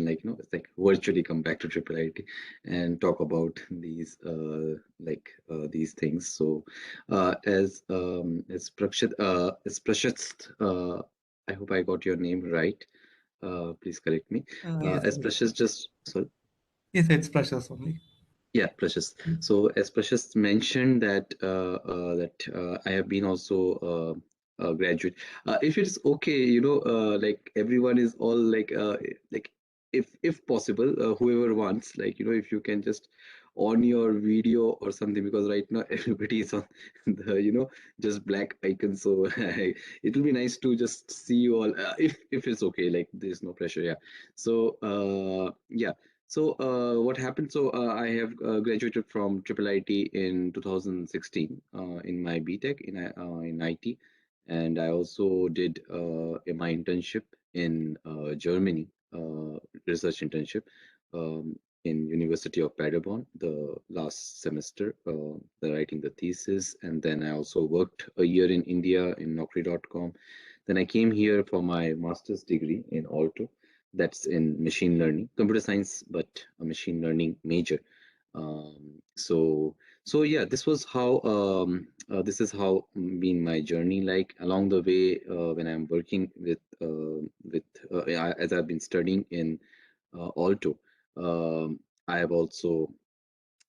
can it's like virtually come back to IIIT and talk about these things. So as Prashit, I hope I got your name right. Please correct me. Yes, As Prashit just sorry. yes, it's precious only. Yeah, Precious. So as Precious mentioned that I have been also a graduate. If it's okay, like everyone is all like if possible, whoever wants, if you can just on your video or something, because right now everybody is on the just black icon. So it will be nice to just see you all. If it's okay, like there's no pressure. Yeah. So yeah. So what happened? So I have graduated from IIIT in 2016 in my BTech in IT, and I also did my internship in Germany, research internship in University of Paderborn the last semester, writing the thesis, and then I also worked a year in India in Naukri.com. Then I came here for my master's degree in Alto, that's in machine learning, computer science, but a machine learning major. So yeah, this is how been my journey. Like along the way, when I'm working as I've been studying in Alto, I have also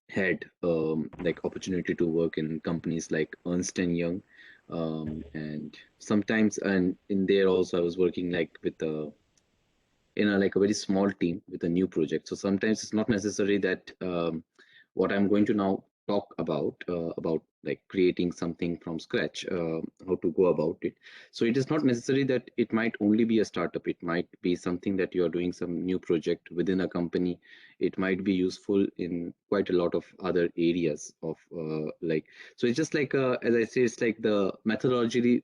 had like opportunity to work in companies like Ernst and Young, and sometimes, and in there also I was working like with in a like a very small team with a new project. So sometimes it's not necessary that what I'm going to now talk about like creating something from scratch, how to go about it. So it is not necessary that it might only be a startup. It might be something that you are doing some new project within a company. It might be useful in quite a lot of other areas of like. So it's just like as I say, it's like the methodology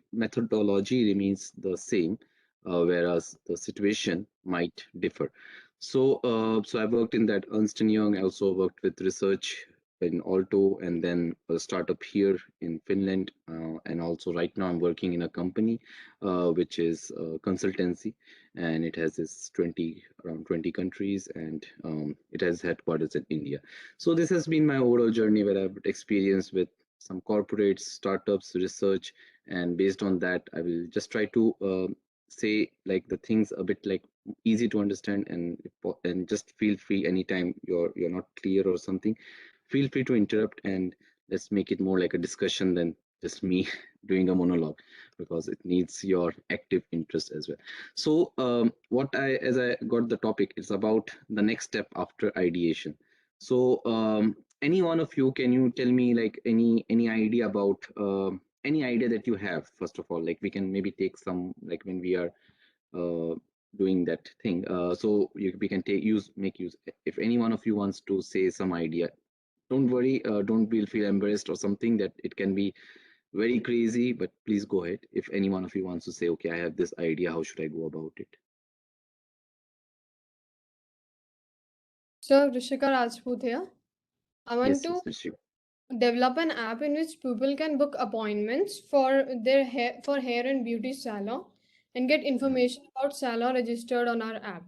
remains the same, whereas the situation might differ. So I worked in that Ernst and Young. I also worked with research in Alto, and then a startup here in Finland. And also right now I'm working in a company which is a consultancy, and it has around 20 countries, and it has headquarters in India. So this has been my overall journey where I've experienced with some corporates, startups, research, and based on that, I will just try to say like the things a bit like easy to understand, and just feel free anytime you're not clear or something, feel free to interrupt, and let's make it more like a discussion than just me doing a monologue, because it needs your active interest as well. So what I as I got the topic, it's about the next step after ideation. So any one of you, can you tell me like any idea about any idea that you have? First of all, like we can maybe take some, like when we are uh, doing that thing, we can make use, if any one of you wants to say some idea, don't worry, don't feel embarrassed or something, that it can be very crazy, but please go ahead. If any one of you wants to say, okay, I have this idea, how should I go about it? So, Rishika Rajput here. I want Yes, to yes, Rishi. develop an app in which people can book appointments for their hair and beauty salon and get Mhm. information about salon registered on our app.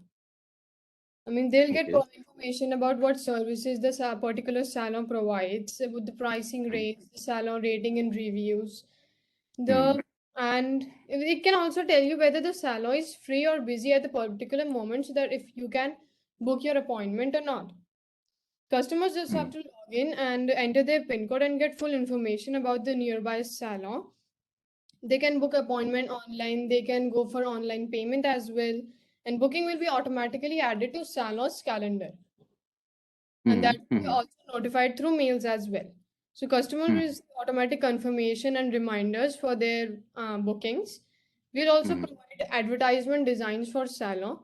I mean, they'll get Okay. information about what services the particular salon provides, with the pricing Mhm. rates, the salon rating and reviews. Mhm. The and it can also tell you whether the salon is free or busy at the particular moment, so that if you can book your appointment or not. Customers just have Mhm. to log in and enter their PIN code and get full information about the nearby salon. They can book appointment online, they can go for online payment as well, and booking will be automatically added to salon's calendar, and that Mhm. will be Mhm. also notified through mails as well. So customers will Mhm. receive automatic confirmation and reminders for their bookings. We'll also Mhm. provide advertisement designs for salon,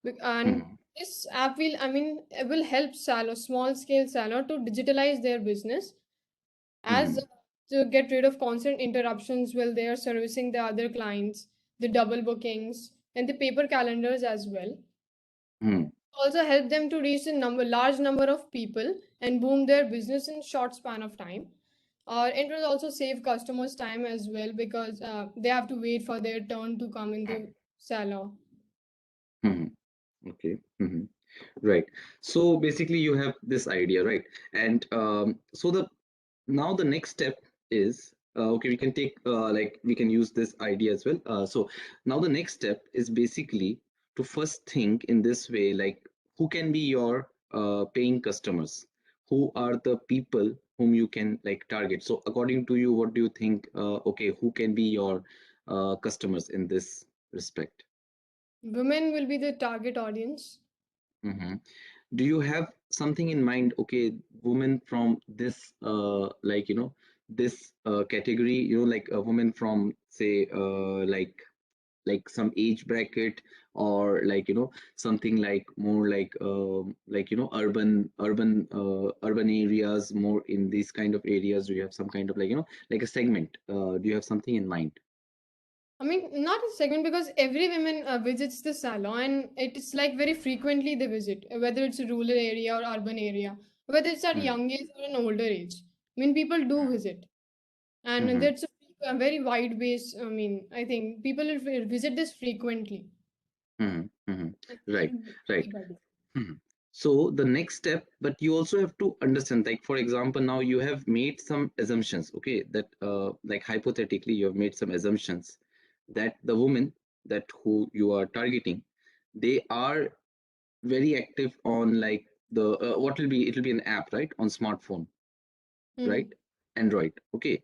and Mhm. this app will, I mean, it will help salon, small scale salon, to digitalize their business, as Mhm. to get rid of constant interruptions while they are servicing the other clients, the double bookings, and the paper calendars as well. Mhm. Also help them to reach a large number of people and boom their business in short span of time. It will also save customers time as well, because they have to wait for their turn to come in the salon. Mhm. Okay. Mhm. Right. So basically, you have this idea, right? And so the now the next step is okay. We can take like we can use this idea as well. So now the next step is basically to first think in this way, like who can be your paying customers? Who are the people whom you can like target? So according to you, what do you think? Okay, who can be your customers in this respect? Women will be the target audience. Hmm. Do you have something in mind? Okay, women from this like this category, like a woman from say like some age bracket, or like something like more like urban areas, more in these kind of areas. Do you have some kind of like like a segment? Do you have something in mind? I mean, not a segment because every woman visits the salon and it's like very frequently they visit, whether it's a rural area or urban area, whether it's at Hmm. young age or an older age. I mean, people do visit, and Hmm. that's a very wide base. I mean, I think people will visit this frequently. Hmm. Hmm. It's Right, right. everybody. Mhm. So the next step, but you also have to understand, like for example, now you have made some assumptions, okay, that like hypothetically you have made some assumptions that the woman that who you are targeting, they are very active on like the what will be, it will be an app, right, on smartphone, right, Hmm. Android, okay.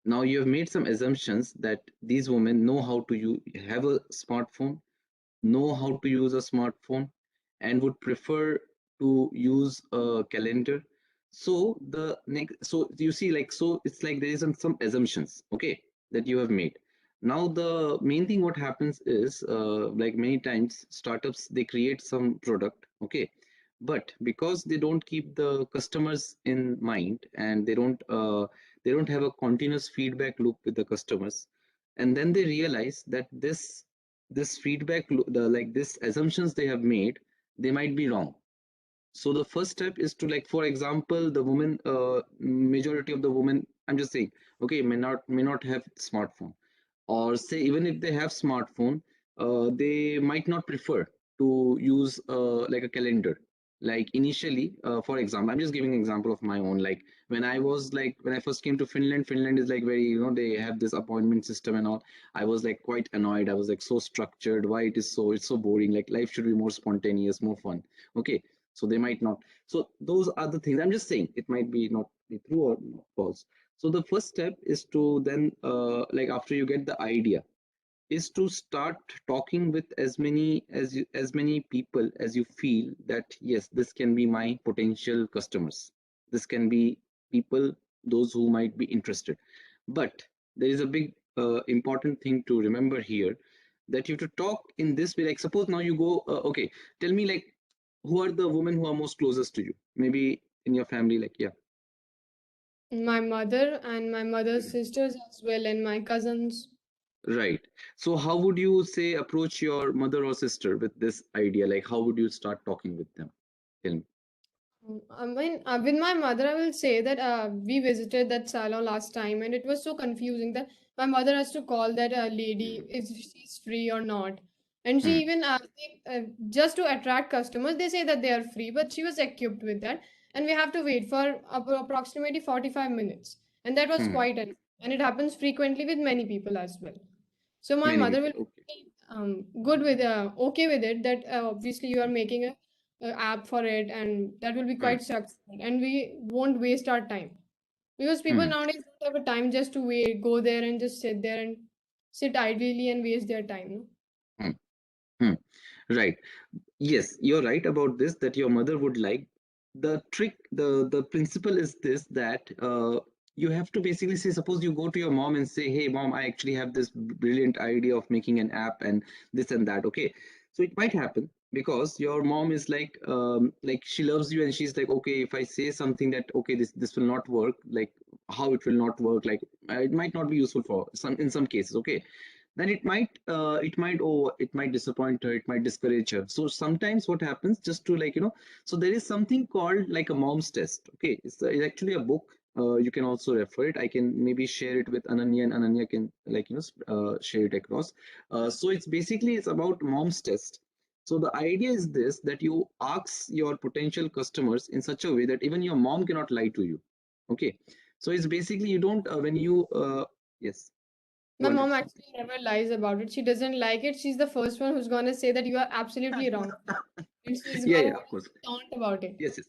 Now you have made some assumptions that these women know how to have a smartphone, know how to use a smartphone, and would prefer to use a calendar. So the next, so you see, like, so it's like there is some assumptions, okay, that you have made. Now the main thing what happens is like many times startups, they create some product, okay, but because they don't keep the customers in mind, and they don't have a continuous feedback loop with the customers, and then they realize that this the like this assumptions they have made, they might be wrong. So the first step is to, like for example, the woman, majority of the women, I'm just saying, okay, may not have smartphone, or say even if they have smartphone, they might not prefer to use like a calendar. Like initially, for example, I'm just giving an example of my own. Like when I first came to Finland is like very, they have this appointment system and all. I was like quite annoyed. I was like so structured. Why it's so boring? Like life should be more spontaneous, more fun. Okay, so they might not. So those are the things. I'm just saying it might be not be true or not false. So the first step is to then like after you get the idea, is to start talking with as many people as you feel that yes, this can be my potential customers, this can be people, those who might be interested. But there is a big important thing to remember here, that you have to talk in this way. Like suppose now you go okay, tell me, like, who are the women who are most closest to you, maybe in your family, like, yeah. My mother and my mother's Mhm. sisters as well, and my cousins. Right. So how would you say approach your mother or sister with this idea? Like how would you start talking with them? Tell me. I mean, with my mother, I will say that we visited that salon last time, and it was so confusing that my mother has to call that lady Mm, if she's free or not. And she mm, even just to attract customers, they say that they are free, but she was equipped with that, and we have to wait for approximately 45 minutes, and that was mm. quite and it happens frequently with many people as well. So my Many mother people. will Okay. be good with okay with it that obviously you are making a app for it and that will be Mm, quite successful and we won't waste our time because people mm, nowadays don't have a time just to wait, go there and just sit there and sit idly and waste their time. No? mm, mm. Right. Yes, you're right about this, that your mother would like. The trick, the principle is this, that you have to basically say, suppose you go to your mom and say, hey mom, I actually have this brilliant idea of making an app and this and that. Okay. So it might happen because your mom is like she loves you, and she's like, okay, if I say something that okay, this will not work, like how it will not work, like it might not be useful for some in some cases. Okay, then it might disappoint her, it might discourage her. So sometimes what happens, just to like so there is something called like a mom's test. Okay, it's actually a book. You can also refer it. I can maybe share it with Ananya, and Ananya can like share it across. So it's basically it's about mom's test. So the idea is this, that you ask your potential customers in such a way that even your mom cannot lie to you. Okay. So it's basically you don't when you yes, My go ahead. mom actually never lies about it. She doesn't like it. She's the first one who's gonna say that you are absolutely wrong. And she's Yeah, gonna yeah, of course. taunt about it. Yes, yes.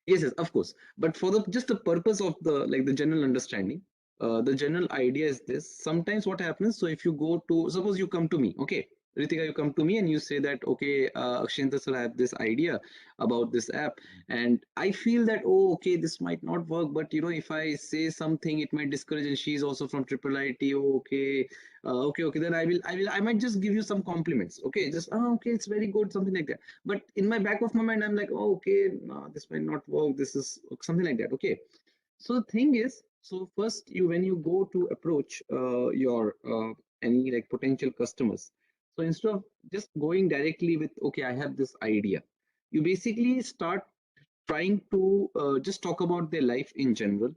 Yes, yes, of course. But for the just the purpose of the general understanding, the general idea is this. Sometimes what happens, so if you go to, suppose you come to me, okay, Ritika, you come to me and you say that, okay, Akshinta sir, I have this idea about this app, and I feel that, oh, okay, this might not work, but if I say something, it might discourage, and she's also from triple IT, oh, okay, okay, then I might just give you some compliments, okay, just, oh, okay, it's very good, something like that. But in my back of my mind, I'm like, oh, okay, no, this might not work, this is something like that, okay. So the thing is, so first you when you go to approach your any like potential customers, so instead of just going directly with, okay, I have this idea, you basically start trying to just talk about their life in general,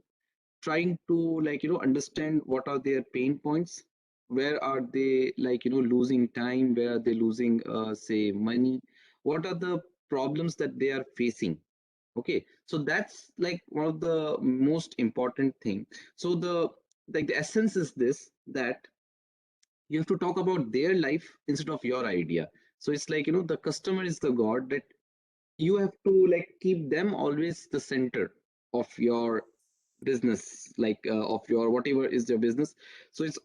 trying to like understand what are their pain points, where are they like losing time, where are they losing say money, what are the problems that they are facing. Okay, so that's like one of the most important thing. So the essence is this, that you have to talk about their life instead of your idea. So it's like the customer is the god, that you have to like keep them always the center of your business, like of your whatever is your business. So it's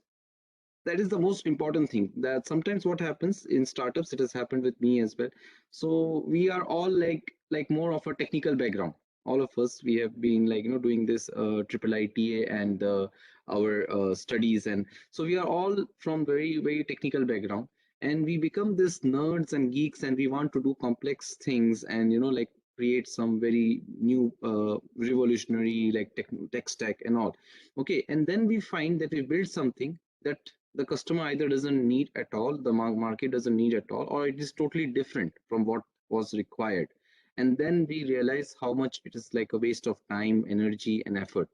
that is the most important thing, that sometimes what happens in startups, it has happened with me as well. So we are all like more of a technical background. All of us, we have been like doing this triple IITA and our studies, and so we are all from very very technical background, and we become this nerds and geeks, and we want to do complex things, and like create some very new revolutionary like tech stack and all. Okay, and then we find that we build something that the customer either doesn't need at all, the market doesn't need at all, or it is totally different from what was required. And then we realize how much it is like a waste of time, energy, and effort.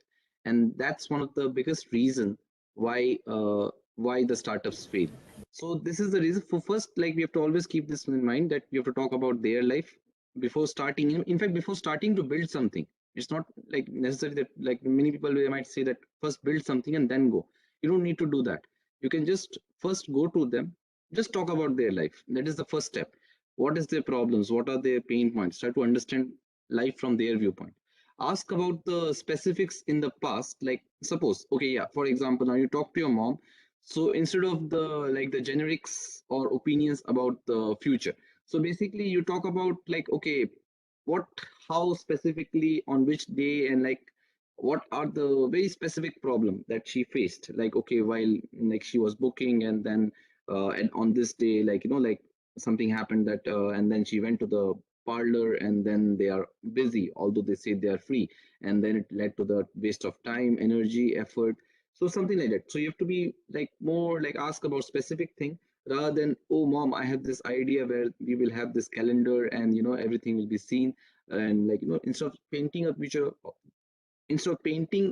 And that's one of the biggest reason why the startups fail. So this is the reason. For first, like we have to always keep this in mind, that we have to talk about their life before starting. In fact, before starting to build something, it's not like necessary that like many people they might say that first build something and then go. You don't need to do that. You can just first go to them, just talk about their life. That is the first step. What is their problems, what are their pain points, try to understand life from their viewpoint. Ask about the specifics in the past, like suppose, okay, yeah, for example, now you talk to your mom, so instead of the like the generics or opinions about the future, so basically you talk about like, okay, what, how specifically, on which day, and like what are the very specific problem that she faced, like okay, while like she was booking, and then and on this day, like like something happened that and then she went to the parlor, and then they are busy although they say they are free, and then it led to the waste of time, energy, effort. So something like that. So you have to be like more like ask about specific thing, rather than, oh mom, I have this idea where we will have this calendar, and everything will be seen, and like instead of painting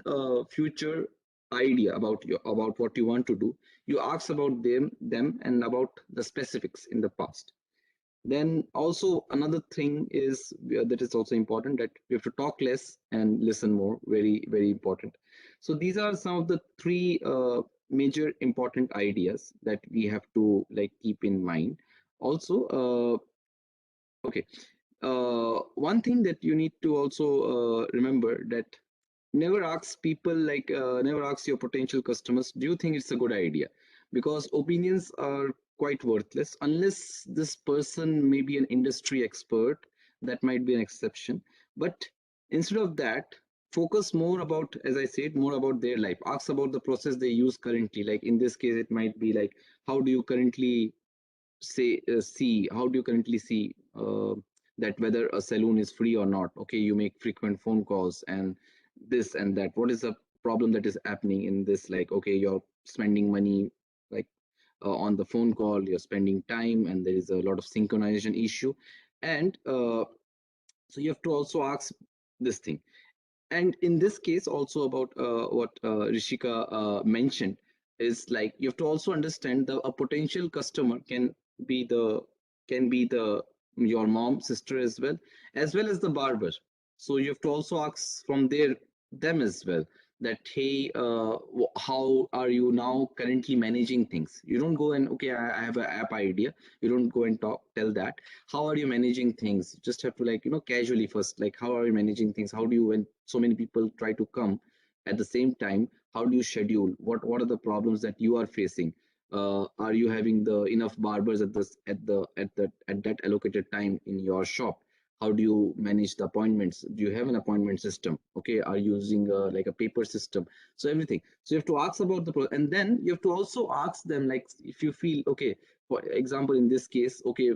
a future idea about you, about what you want to do, you ask about them and about the specifics in the past. Then also another thing is that is also important, that we have to talk less and listen more, very very important. So these are some of the three major important ideas that we have to like keep in mind. Also okay, one thing that you need to also remember, that never ask people like never ask your potential customers, do you think it's a good idea? Because opinions are quite worthless unless this person may be an industry expert. That might be an exception, but instead of that, focus more about, as I said, more about their life. Ask about the process they use currently, like in this case it might be like, how do you currently see, how do you currently see that whether a saloon is free or not? Okay, you make frequent phone calls and this and that, what is the problem that is happening in this, like okay, you're spending money like on the phone call, you're spending time, and there is a lot of synchronization issue. And so you have to also ask this thing. And in this case also about what Rishika mentioned, is like you have to also understand the a potential customer be the can be the your mom, sister as well as the barber. So you have to also ask from them as well that hey, how are you now currently managing things? You don't go and okay, I have an app idea. You don't go and tell that. How are you managing things? You just have to like casually first like how are you managing things? How do you when so many people try to come at the same time? How do you schedule? What are the problems that you are facing? Are you having the enough barbers at this at that allocated time in your shop? How do you manage the appointments? Do you have an appointment system? Okay, are you using like a paper system? So everything. So you have to ask about the and then you have to also ask them like if you feel okay. For example, in this case, okay,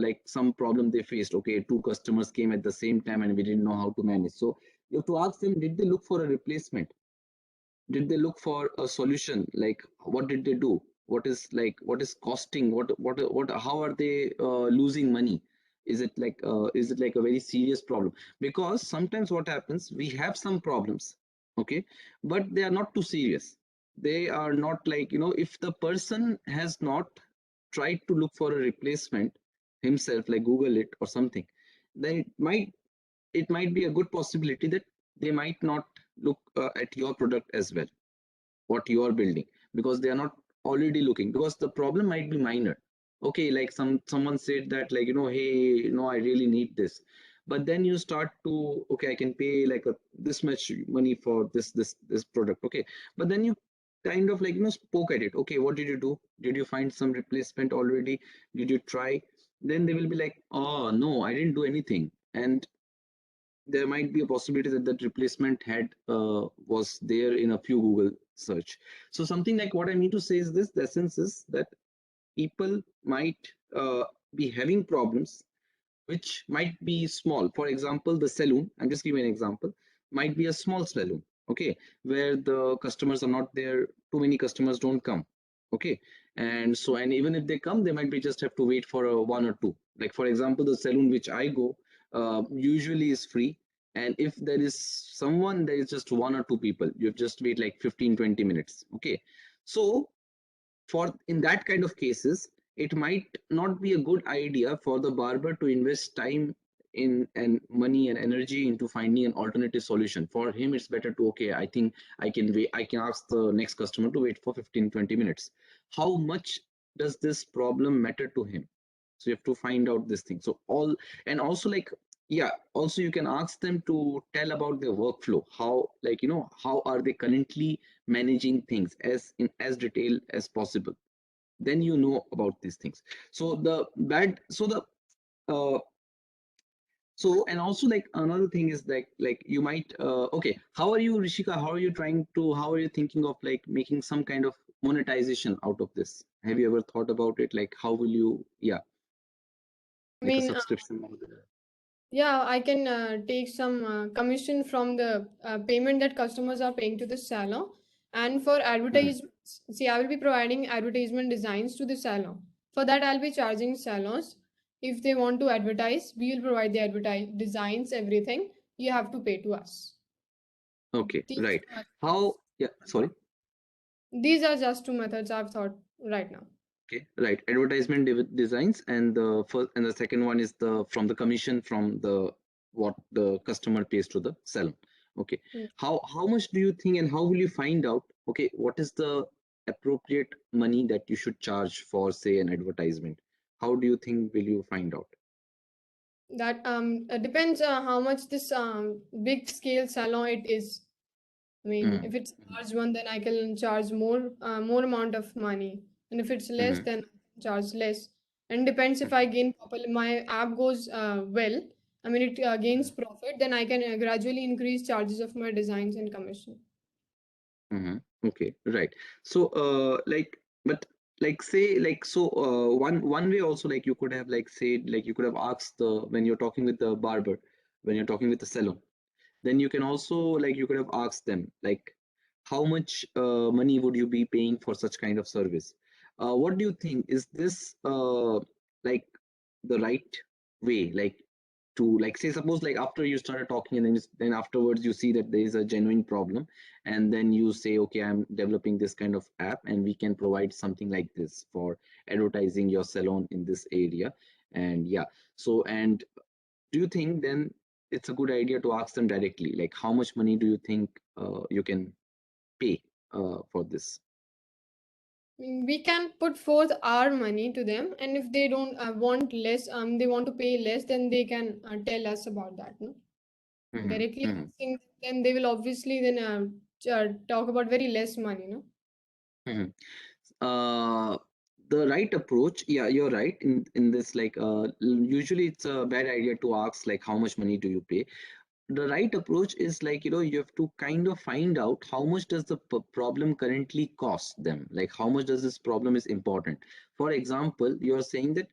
like some problem they faced. Okay, two customers came at the same time and we didn't know how to manage. So you have to ask them, did they look for a replacement? Did they look for a solution? Like what did they do? What is costing? What how are they losing money? Is it like a very serious problem? Because sometimes what happens, we have some problems, okay, but they are not too serious. They are not like if the person has not tried to look for a replacement himself, like Google it or something, then it might be a good possibility that they might not look at your product as well, what you are building, because they are not already looking, because the problem might be minor. Okay, like someone said that like hey, I really need this, but then you start to okay, I can pay like this much money for this product. Okay, but then you kind of like spoke at it. Okay, what did you do? Did you find some replacement already? Did you try? Then they will be like, oh no, I didn't do anything. And there might be a possibility that that replacement had was there in a few Google search. So something like what I mean to say is this: the essence is that people might be having problems which might be small. For example, the saloon, I'm just giving an example, might be a small saloon, okay, where the customers are not there, too many customers don't come, okay, and so and even if they come, they might be just have to wait for a one or two. Like for example, the saloon which I go usually is free, and if there is someone, there is just one or two people, you just wait like 15-20 minutes, okay. So for in that kind of cases, it might not be a good idea for the barber to invest time in and money and energy into finding an alternative solution. For him it's better to okay, I think I can wait, I can ask the next customer to wait for 15-20 minutes. How much does this problem matter to him? So you have to find out this thing. So all, and also like yeah, also you can ask them to tell about their workflow, how like how are they currently managing things as in as detail as possible. Then about these things. So the bad so the uh so and also like another thing is like you might okay, how are you, Rishika, how are you thinking of like making some kind of monetization out of this? Have you ever thought about it, like how will you, yeah, I like a mean, subscription model? yeah, I can take some commission from the payment that customers are paying to the salon. And for Mhm. advertisements, see, I will be providing advertisement designs to the salon. For that, I'll be charging salons. If they want to advertise, we will provide the advertise designs, everything. You have to pay to us. Okay, These right. two methods. How, yeah, sorry. These are just two methods I've thought right now. Okay, right. Advertisement designs, and the first and the second one is the from the commission from the what the customer pays to the salon. Okay. Hmm. How much do you think, and how will you find out? Okay, what is the appropriate money that you should charge for, say, an advertisement? How do you think will you find out? That depends how much this big scale salon it is. I mean, Mm-hmm. if it's a large one, then I can charge more amount of money, and if it's less, Mm-hmm. then I can charge less. And depends if I gain popular, my app goes well. I mean, it gains profit, then I can gradually increase charges of my designs and commission. Mm-hmm. Okay, right. So, but like say, like so, one way also like you could have like said, like you could have asked the when you're talking with the barber, when you're talking with the salon, then you can also like you could have asked them like how much money would you be paying for such kind of service? What do you think? Is this like the right way? Like to like say suppose like after you started talking and then afterwards you see that there is a genuine problem, and then you say okay, I'm developing this kind of app and we can provide something like this for advertising your salon in this area, And yeah, so and do you think then it's a good idea to ask them directly, like how much money do you think you can pay for this? We can put forth our money to them, and if they don't want less, they want to pay less, then they can tell us about that, no? Hmm. Directly Hmm. asking them, they will obviously then talk about very less money, no? Hmm. uh, the right approach, yeah, you're right in this, like usually it's a bad idea to ask like how much money do you pay. The right approach is like, you have to kind of find out how much does the problem currently cost them, like how much does this problem is important. For example, you are saying that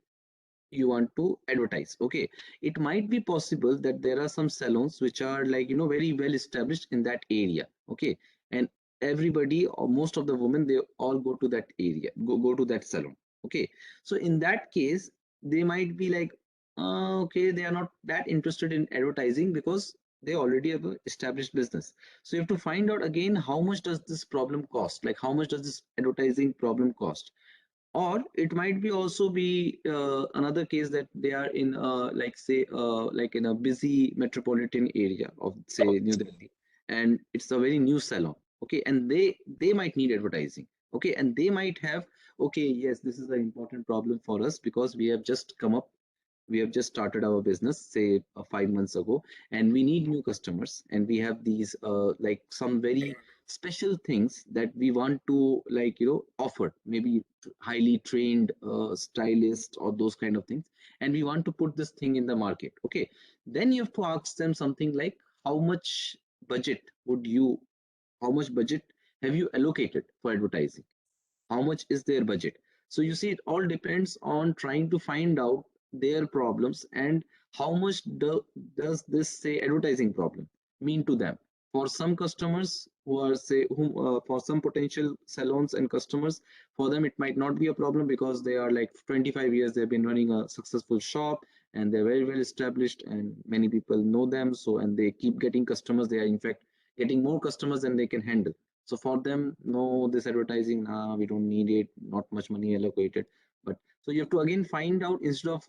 you want to advertise, okay, it might be possible that there are some salons which are like, very well established in that area, okay, and everybody or most of the women, they all go to that area, go to that salon, okay. So in that case, they might be like, okay, they are not that interested in advertising because they already have a established business. So you have to find out again how much does this problem cost, like how much does this advertising problem cost. Or it might be also be another case that they are in like say like in a busy metropolitan area of say New Delhi, and it's a very new salon, okay, and they might need advertising, okay, and they might have, okay, yes, this is an important problem for us because we have just started our business say 5 months ago, and we need new customers, and we have these like some very special things that we want to like offer, maybe highly trained stylist or those kind of things, and we want to put this thing in the market, okay. Then you have to ask them something like how much budget would you how much budget have you allocated for advertising, how much is their budget. So you see, it all depends on trying to find out their problems and how much does this say advertising problem mean to them. For some customers who are say whom for some potential salons and customers, for them it might not be a problem because they are like 25 years they've been running a successful shop, and they're very well established and many people know them, so and they keep getting customers, they are in fact getting more customers than they can handle. So for them, no, this advertising, nah, we don't need it, not much money allocated. But so you have to again find out, instead of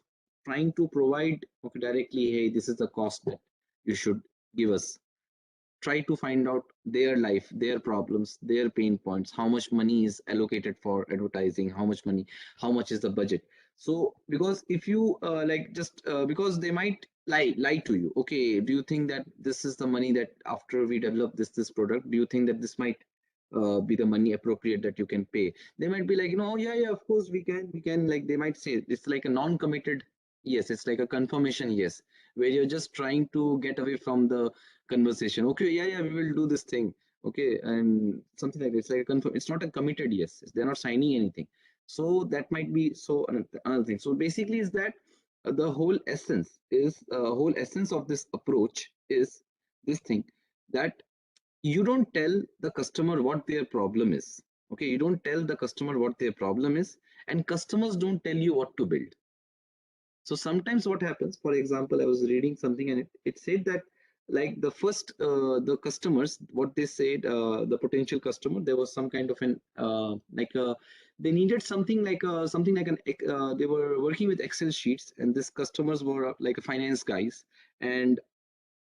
trying to provide okay directly, hey, this is the cost that you should give us. Try to find out their life, their problems, their pain points, how much money is allocated for advertising, how much money, how much is the budget. So because if you like just because they might lie to you, okay, do you think that this is the money that after we develop this product, do you think that this might be the money appropriate that you can pay? They might be like, oh, yeah, yeah, of course we can, like they might say it's like a non-committed yes, it's like a confirmation yes, where you're just trying to get away from the conversation, okay, yeah, yeah, we will do this thing, okay, and something like this, like a confirm, it's not a committed yes, they're not signing anything. So that might be so another thing. So basically is that the whole essence of this approach is this thing, that you don't tell the customer what their problem is, okay, you don't tell the customer what their problem is, and customers don't tell you what to build. So sometimes what happens, for example, I was reading something and it said that like the first the customers, what they said, the potential customer, there was some kind of an like they needed something like something like they were working with Excel sheets, and these customers were like finance guys, and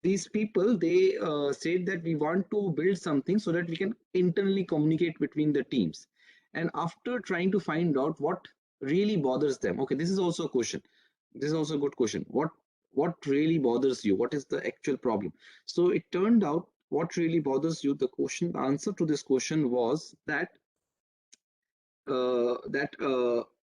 these people, they said that we want to build something so that we can internally communicate between the teams. And after trying to find out what really bothers them, okay, this is also a question, this is also a good question, what really bothers you, what is the actual problem. So it turned out what really bothers you, the answer to this question was that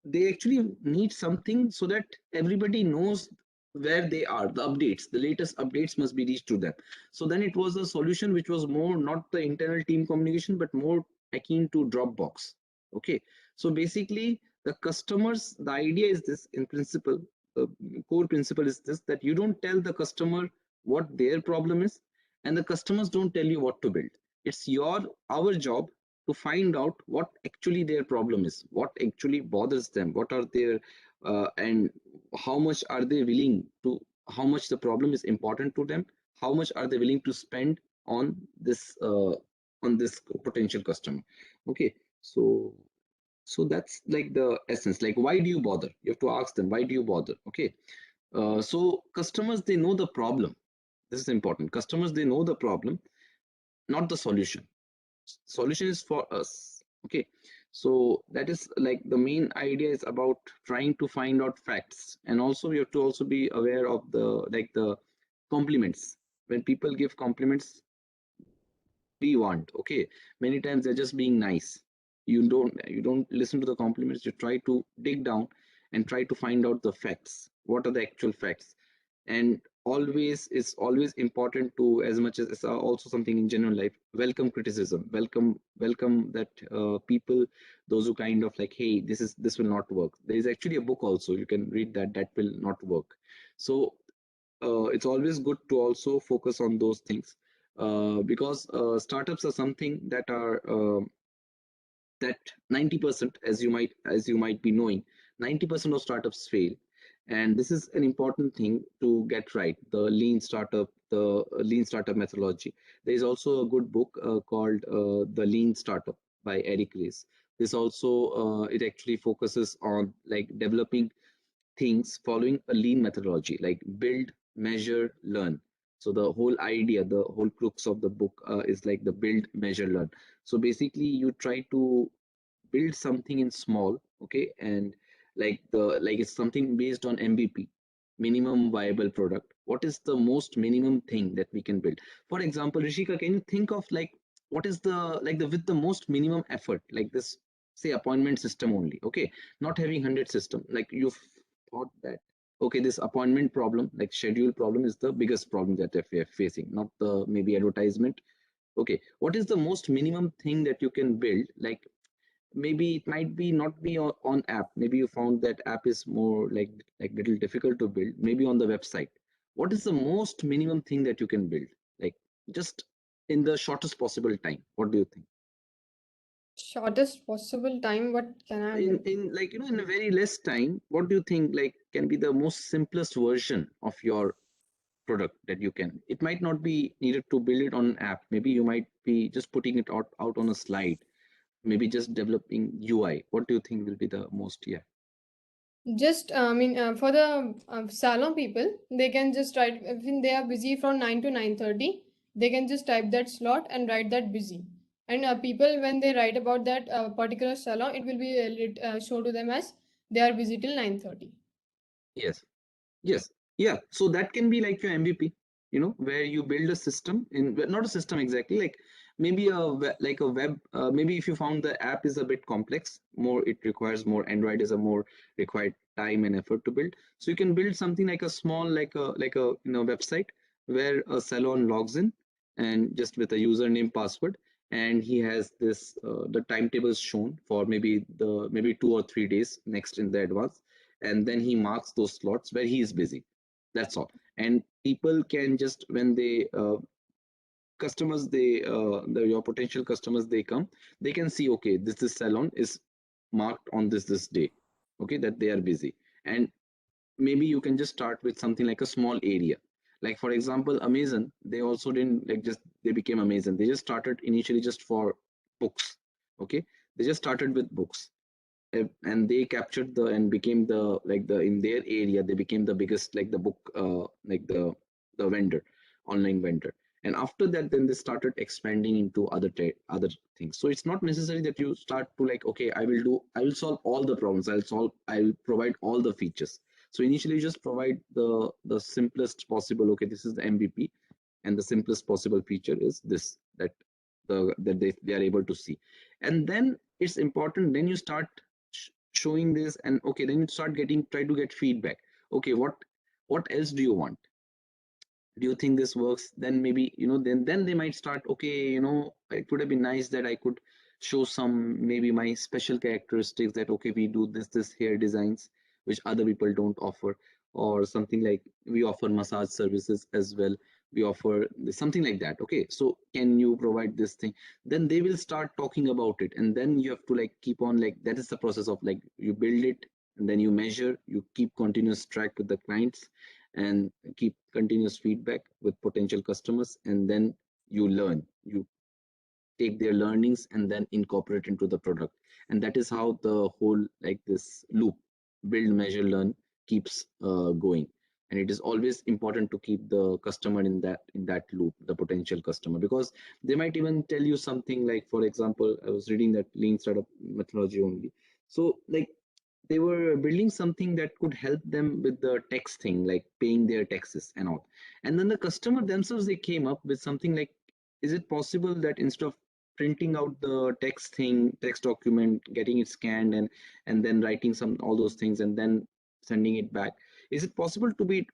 they actually need something so that everybody knows where they are, the updates, the latest updates must be reached to them. So then it was a solution which was more not the internal team communication but more akin to Dropbox, okay. So basically the customers, the idea is this in principle, the core principle is this, that you don't tell the customer what their problem is, and the customers don't tell you what to build. It's our job to find out what actually their problem is, what actually bothers them, what are their and how much are they willing to, how much the problem is important to them, how much are they willing to spend on this potential customer, okay. So So that's like the essence. Like, why do you bother? You have to ask them, why do you bother? Okay. So customers, they know the problem. This is important. Customers, they know the problem, not the solution. Solution is for us. Okay. So that is like the main idea is about trying to find out facts. And also we have to also be aware of the compliments. When people give compliments, what do you want? Okay, many times they're just being nice. You don't listen to the compliments. You try to dig down and try to find out the facts. What are the actual facts? And always, it's always important to, as much as it's also something in general life, welcome criticism. Welcome that people, those who kind of like, hey, this will not work. There is actually a book also you can read, that will not work. So it's always good to also focus on those things, because startups are something that 90%, as you might be knowing, 90% of startups fail. And this is an important thing to get right, the lean startup methodology. There is also a good book called The Lean Startup by Eric Ries. This also, it actually focuses on like developing things following a lean methodology, like build, measure, learn. So the whole idea, the whole crux of the book is like the build, measure, learn. So basically you try to build something in small, okay, and like it's something based on MVP, minimum viable product. What is the most minimum thing that we can build? For example, Rishika, can you think of like what is the like the with the most minimum effort, like this, say, appointment system only, okay, not having 100 system, like you've thought that, okay, this appointment problem, like schedule problem, is the biggest problem that we are facing, not the maybe advertisement. Okay, what is the most minimum thing that you can build? Like maybe it might be not be on app. Maybe you found that app is more like little difficult to build. Maybe on the website. What is the most minimum thing that you can build? Like just in the shortest possible time. What do you think? Shortest possible time, what can I In build? in like in a very less time, what do you think like can be the most simplest version of your product that you can? It might not be needed to build it on an app. Maybe you might be just putting it out on a slide, maybe just developing UI. What do you think will be the most? Yeah. Just, for the salon people, they can just write, if they are busy from 9 to 9:30, they can just type that slot and write that busy. And people, when they write about that particular salon, it will be show to them as they are busy till 9:30. Yes. Yes. Yeah. So that can be like your MVP, where you build a system in, well, not a system exactly, like maybe like a web. Maybe if you found the app is a bit complex, it requires more. Android is a more required time and effort to build. So you can build something like a small, like a website where a salon logs in and just with a username, password, and he has this the timetables shown for maybe 2 or 3 days next in the advance, and then he marks those slots where he is busy. That's all. And people can just, when they customers they your potential customers, they come, they can see, okay, this salon is marked on this day, okay, that they are busy. And maybe you can just start with something like a small area. Like for example, Amazon, they also didn't like just they became Amazon, they just started initially just for books. Okay, they just started with books, and they captured the and became the like the in their area, they became the biggest, like the book, like the vendor, online vendor. And after that, then they started expanding into other things. So it's not necessary that you start to like, okay, I will solve all the problems, I'll provide all the features. So initially you just provide the simplest possible, okay, this is the MVP, and the simplest possible feature is this, that they are able to see. And then it's important, then you start showing this, and okay, then you start try to get feedback. Okay, what else do you want? Do you think this works? Then maybe, then they might start, okay, it would have been nice that I could show some, maybe my special characteristics, that okay, we do this hair designs which other people don't offer, or something like we offer massage services as well, we offer something like that. Okay, so can you provide this thing? Then they will start talking about it, and then you have to like keep on, like that is the process of like you build it, and then you measure, you keep continuous track with the clients, and keep continuous feedback with potential customers, and then you learn, you take their learnings and then incorporate into the product. And that is how the whole like this loop, build, measure, learn, keeps going. And it is always important to keep the customer in that loop, the potential customer, because they might even tell you something like, for example, I was reading that lean startup methodology only. So like they were building something that could help them with the tax thing, like paying their taxes and all. And then the customer themselves, they came up with something like, is it possible that instead of printing out the text thing, text document, getting it scanned, and then writing some all those things and then sending it back, is it possible to be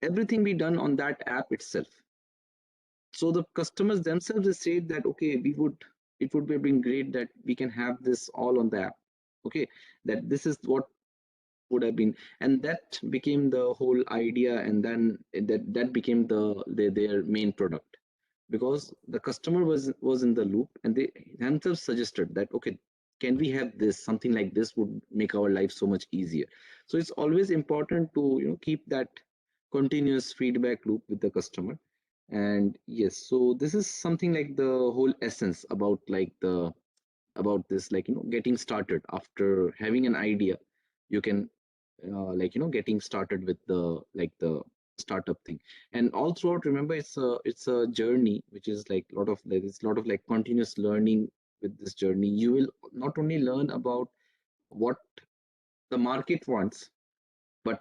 everything be done on that app itself? So the customers themselves, they said that okay, we would, it would be been great that we can have this all on the app. Okay, that this is what would have been, and that became the whole idea, and then that became their main product, because the customer was in the loop, and they themselves suggested that okay, can we have this, something like this would make our life so much easier. So it's always important to keep that continuous feedback loop with the customer. And yes, so this is something like the whole essence about like the about this, like getting started after having an idea. You can like getting started with the like the startup thing. And all throughout, remember, it's a journey, which is like a lot of, there is a lot of like continuous learning. With this journey, you will not only learn about what the market wants, but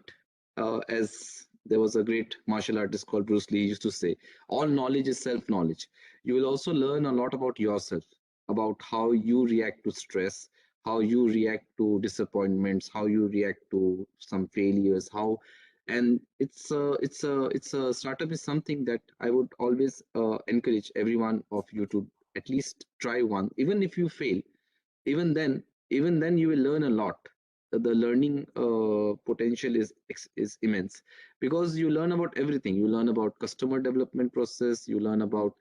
as there was a great martial artist called Bruce Lee used to say, all knowledge is self knowledge. You will also learn a lot about yourself, about how you react to stress, how you react to disappointments, how you react to some failures, how. And it's a startup is something that I would always encourage every one of you to at least try one, even if you fail. Even then you will learn a lot. The learning potential is immense, because you learn about everything. You learn about customer development process, you learn about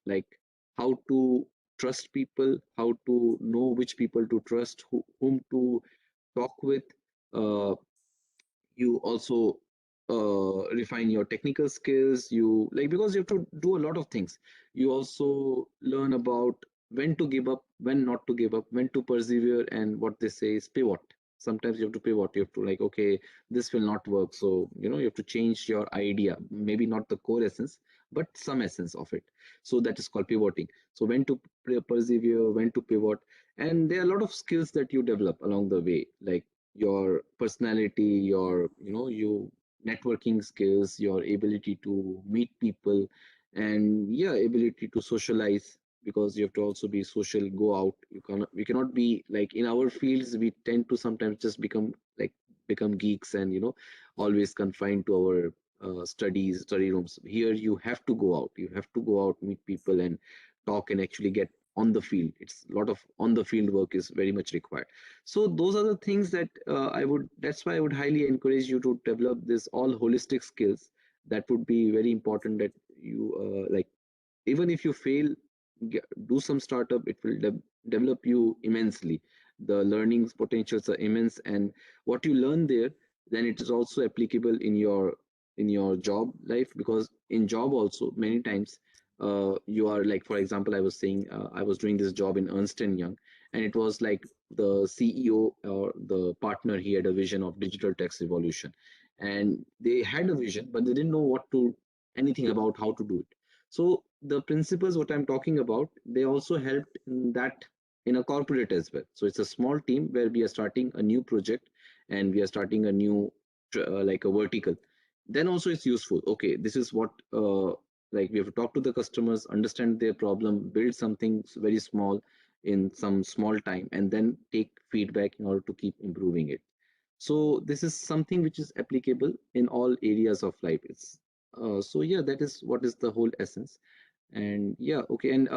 like how to trust people, how to know which people to trust, whom to talk with. You also refine your technical skills, you like, because you have to do a lot of things. You also learn about when to give up, when not to give up, when to persevere, and what they say is pivot. Sometimes you have to pivot. You have to like, okay, this will not work, so you have to change your idea, maybe not the core essence, but some essence of it. So that is called pivoting. So when to persevere, when to pivot. And there are a lot of skills that you develop along the way, like your personality, your you networking skills, your ability to meet people, and yeah, ability to socialize, because you have to also be social, go out. We cannot be like, in our fields we tend to sometimes just become geeks, and always confined to our study rooms. Here you have to go out, you have to go out, meet people, and talk, and actually get on the field. It's a lot of on the field work is very much required. So those are the things that that's why I would highly encourage you to develop this all holistic skills. That would be very important, that you like, even if you fail, do some startup. It will develop you immensely. The learning potentials are immense, and what you learn there, then it is also applicable in your job life, because in job also many times you are like, for example, I was saying, I was doing this job in Ernst and Young, and it was like the CEO or the partner, he had a vision of digital tax revolution, and they had a vision, but they didn't know what to anything about how to do it. So the principles what I'm talking about, they also helped in that, in a corporate as well. So it's a small team where we are starting a new project, and we are starting a new like a vertical. Then also it's useful. Okay, this is what like we have to talk to the customers, understand their problem, build something very small in some small time, and then take feedback in order to keep improving it. So this is something which is applicable in all areas of life. It's so yeah, that is what is the whole essence. And yeah, okay. And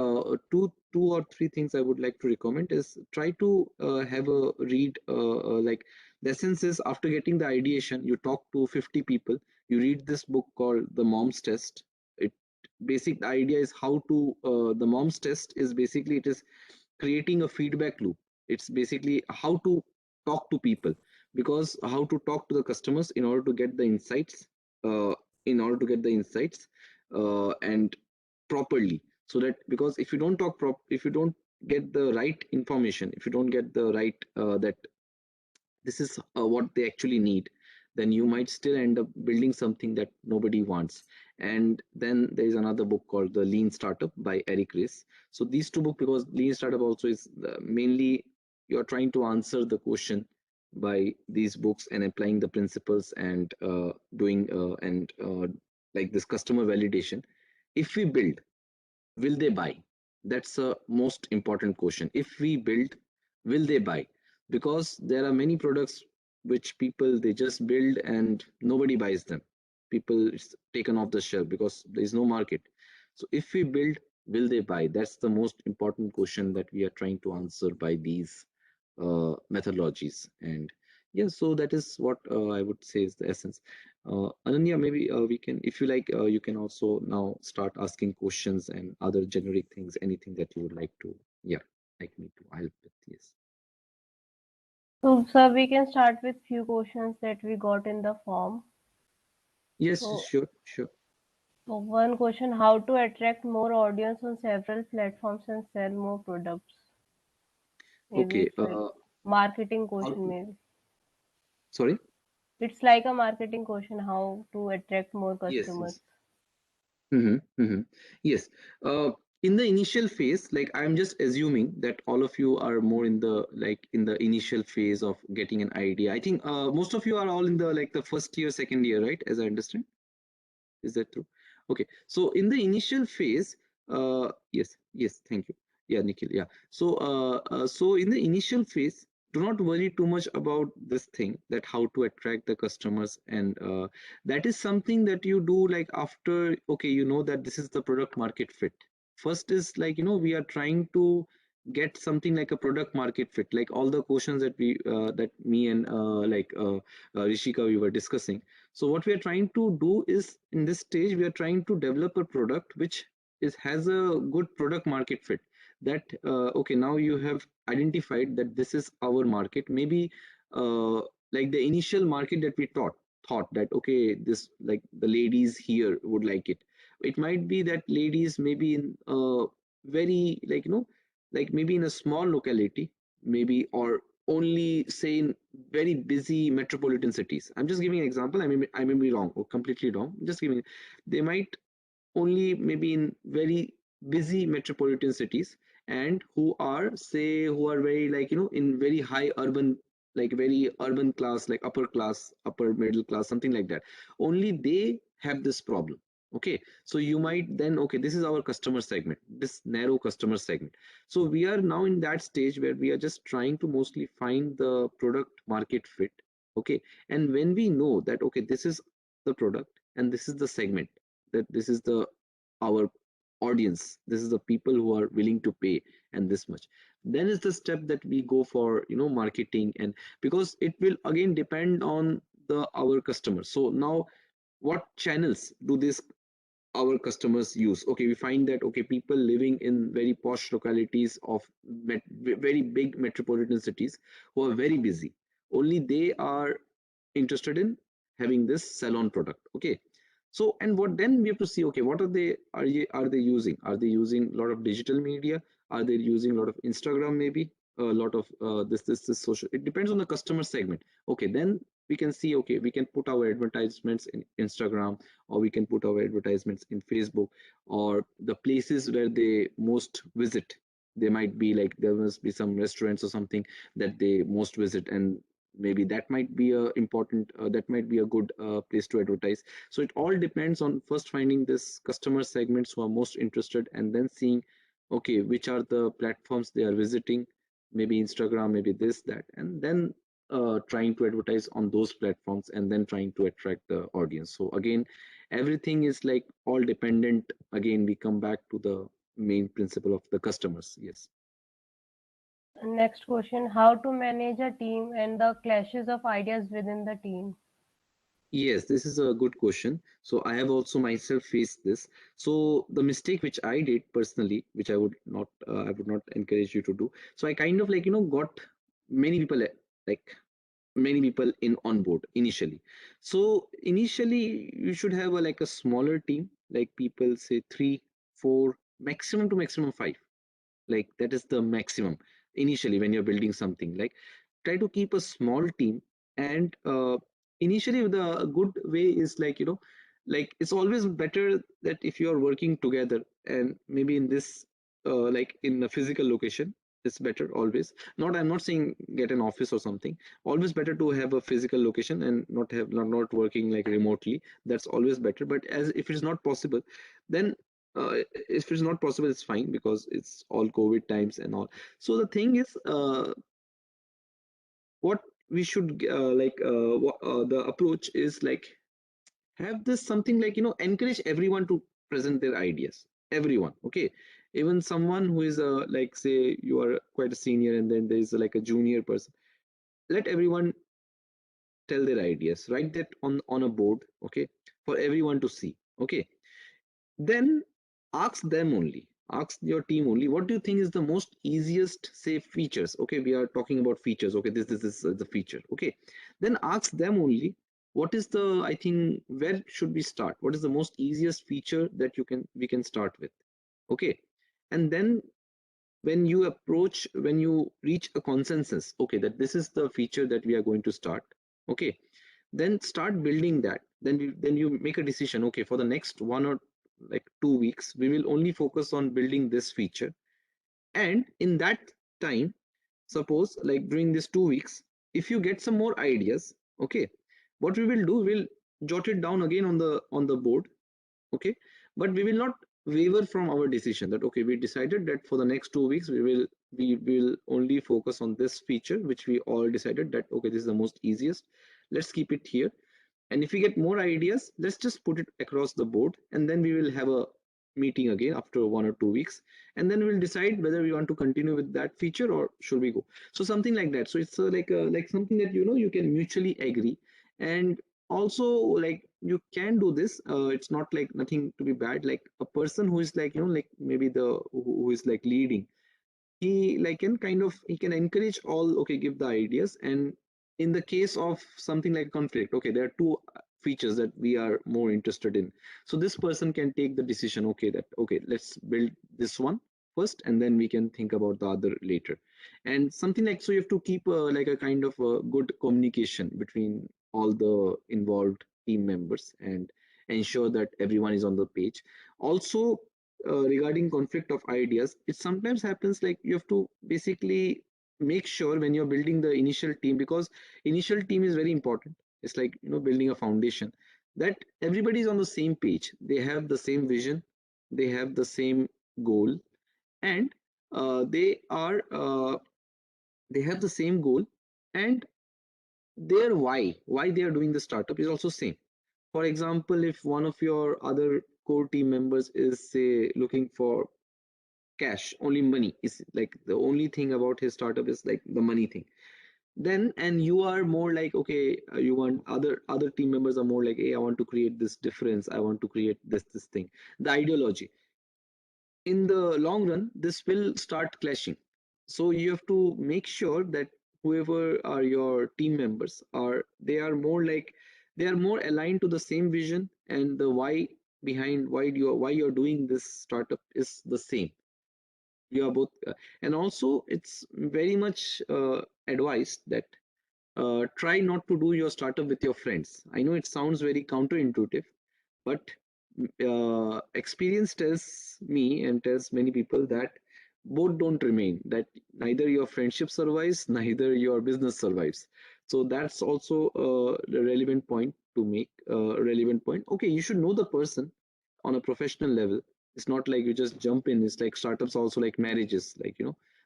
two or three things I would like to recommend is, try to have a read, like, the essence is, after getting the ideation, you talk to 50 people, you read this book called The Mom's Test. It basic the idea is how to the Mom's Test is basically, it is creating a feedback loop. It's basically how to talk to people, because how to talk to the customers in order to get the insights, uh, and properly. So that, because if you don't if you don't get the right information, if you don't get the right that this is what they actually need, then you might still end up building something that nobody wants. And then there is another book called The Lean Startup by Eric Ries. So these two books, because Lean Startup also is mainly you're trying to answer the question by these books and applying the principles and doing and like this customer validation. If we build, will they buy? That's a most important question. If we build, will they buy? Because there are many products which people they just build and nobody buys them. People, it's taken off the shelf because there is no market. So if we build, will they buy? That's the most important question that we are trying to answer by these methodologies. And yeah, so that is what I would say is the essence. Ananya, maybe we can, if you like, you can also now start asking questions and other generic things, anything that you would like to, yeah, like me to help with. Yes. So, sir, we can start with few questions that we got in the form. Yes, So, sure, sure. one question: how to attract more audience on several platforms and sell more products? Maybe Okay. it's like marketing How question. to, Maybe sorry? it's like a marketing question: how to attract more Yes, customers. yes. Yes. Uh, in the initial phase, like I'm just assuming that all of you are more in the like in the initial phase of getting an idea. I think most of you are all in the like the first year, second year, right? As I understand. Is that true? Okay. So in the initial phase, yes, yes, thank you. Yeah, Nikhil. Yeah. So, so in the initial phase, do not worry too much about this thing that how to attract the customers, and that is something that you do like after. Okay, you know that this is the product market fit. First is like we are trying to get something like a product market fit, like all the questions that we that me and Rishika we were discussing. So what we are trying to do is in this stage we are trying to develop a product which is has a good product market fit. That okay, now you have identified that this is our market. Maybe uh, like the initial market that we thought that okay, this like the ladies here would like it. It might be that ladies maybe in very like maybe in a small locality, maybe, or only say in very busy metropolitan cities. I'm just giving an example. I may be wrong or completely wrong. Just giving. They might only maybe in very busy metropolitan cities, and who are say who are very like in very high urban, like very urban class, like upper class, upper middle class, something like that. Only they have this problem. Okay, so you might then, okay, this is our customer segment, this narrow customer segment. So we are now in that stage where we are just trying to mostly find the product market fit. Okay, and when we know that okay, this is the product and this is the segment, that this is the our audience, this is the people who are willing to pay, and this much, then is the step that we go for marketing. And because it will again depend on the our customers. So now what channels do this our customers use? Okay, we find that okay, people living in very posh localities of very big metropolitan cities who are very busy, only they are interested in having this salon product. Okay, so and what then we have to see, okay, what are they using? Are they using a lot of digital media? Are they using a lot of Instagram? Maybe a lot of this social. It depends on the customer segment. Okay, then we can see, okay, we can put our advertisements in Instagram, or we can put our advertisements in Facebook, or the places where they most visit. They might be like there must be some restaurants or something that they most visit, and maybe that might be a important that might be a good place to advertise. So it all depends on first finding this customer segments who are most interested, and then seeing okay, which are the platforms they are visiting, maybe Instagram, maybe this that, and then trying to advertise on those platforms, and then trying to attract the audience. So again, everything is like all dependent. Again, we come back to the main principle of the customers. Yes. Next question: how to manage a team and the clashes of ideas within the team? Yes, this is a good question. So I have also myself faced this. So the mistake which I did personally, which I would not encourage you to do. So I kind of like got many people like many people in on board initially. So initially you should have a like a smaller team, like people say three, four. maximum to maximum 5. Like that is the maximum initially when you're building something. Like try to keep a small team. And initially the good way is like, like it's always better that if you are working together, and maybe in this like in a physical location, it's better always. Not, I'm not saying get an office or something. Always better to have a physical location and not working like remotely. That's always better. But as if it's not possible, then if it's not possible, it's fine, because it's all COVID times and all. So the thing is, what we should the approach is like, have this something like, encourage everyone to present their ideas. Everyone, okay. Even someone who is like, say you are quite a senior, and then there is like a junior person. Let everyone tell their ideas. Write that on a board, okay, for everyone to see, okay. Then ask them only, ask your team only, what do you think is the most easiest, say, features. Okay, we are talking about features. Okay, this is the feature. Okay, then ask them only, what is the, I think, where should we start, what is the most easiest feature that we can start with. Okay, and then when you reach a consensus, okay, that this is the feature that we are going to start. Okay, then start building that. Then you make a decision, okay, for the next 1 or 2 weeks we will only focus on building this feature. And in that time, suppose like during these 2 weeks, if you get some more ideas, okay, what we will do, we'll jot it down again on the board. Okay, but we will not waver from our decision, that okay, we decided that for the next 2 weeks we will only focus on this feature, which we all decided that okay, this is the most easiest, let's keep it here. And if we get more ideas, let's just put it across the board, and then we will have a meeting again after 1 or 2 weeks, and then we'll decide whether we want to continue with that feature or should we go. So something like that. So it's like something that you can mutually agree. And also, like, you can do this. It's not like nothing to be bad. Like a person who is like, like maybe who is like leading, he like can kind of, he can encourage all, okay, give the ideas. And in the case of something like conflict, okay, there are two features that we are more interested in. So this person can take the decision, okay, that okay, let's build this one first, and then we can think about the other later. And something like, so you have to keep like a kind of a good communication between all the involved team members, and ensure that everyone is on the page. Also, regarding conflict of ideas, it sometimes happens like you have to basically make sure when you're building the initial team, because initial team is very important. It's like, building a foundation, that everybody is on the same page, they have the same vision, they have the same goal. And they have the same goal, and their why they are doing the startup is also same. For example, if one of your other core team members is, say, looking for cash, only money is like the only thing about his startup is like the money thing, then, and you are more like, okay, you want, other team members are more like, hey, I want to create this difference, I want to create this thing, the ideology. In the long run, this will start clashing. So you have to make sure that whoever are your team members are, they are more like, they are more aligned to the same vision, and the why behind why you're doing this startup is the same. You are both and also it's very much advised that try not to do your startup with your friends. I know it sounds very counterintuitive, but experience tells me and tells many people that both don't remain, that neither your friendship survives, neither your business survives. So that's also a relevant point to make. Relevant point, okay, you should know the person on a professional level. It's not like you just jump in. It's like startups also like marriages, like,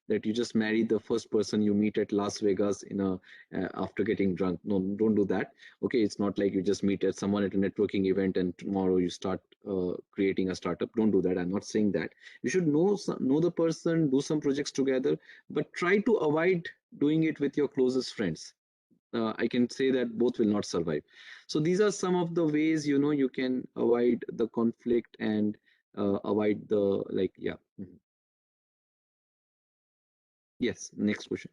that you just marry the first person you meet at Las Vegas in a after getting drunk. No, don't do that. Okay, it's not like you just meet at someone at a networking event and tomorrow you start creating a startup. Don't do that. I'm not saying that. You should know the person, do some projects together, but try to avoid doing it with your closest friends. I can say that both will not survive. So these are some of the ways, you can avoid the conflict and avoid the, like, yeah. Mhm. Yes, next question.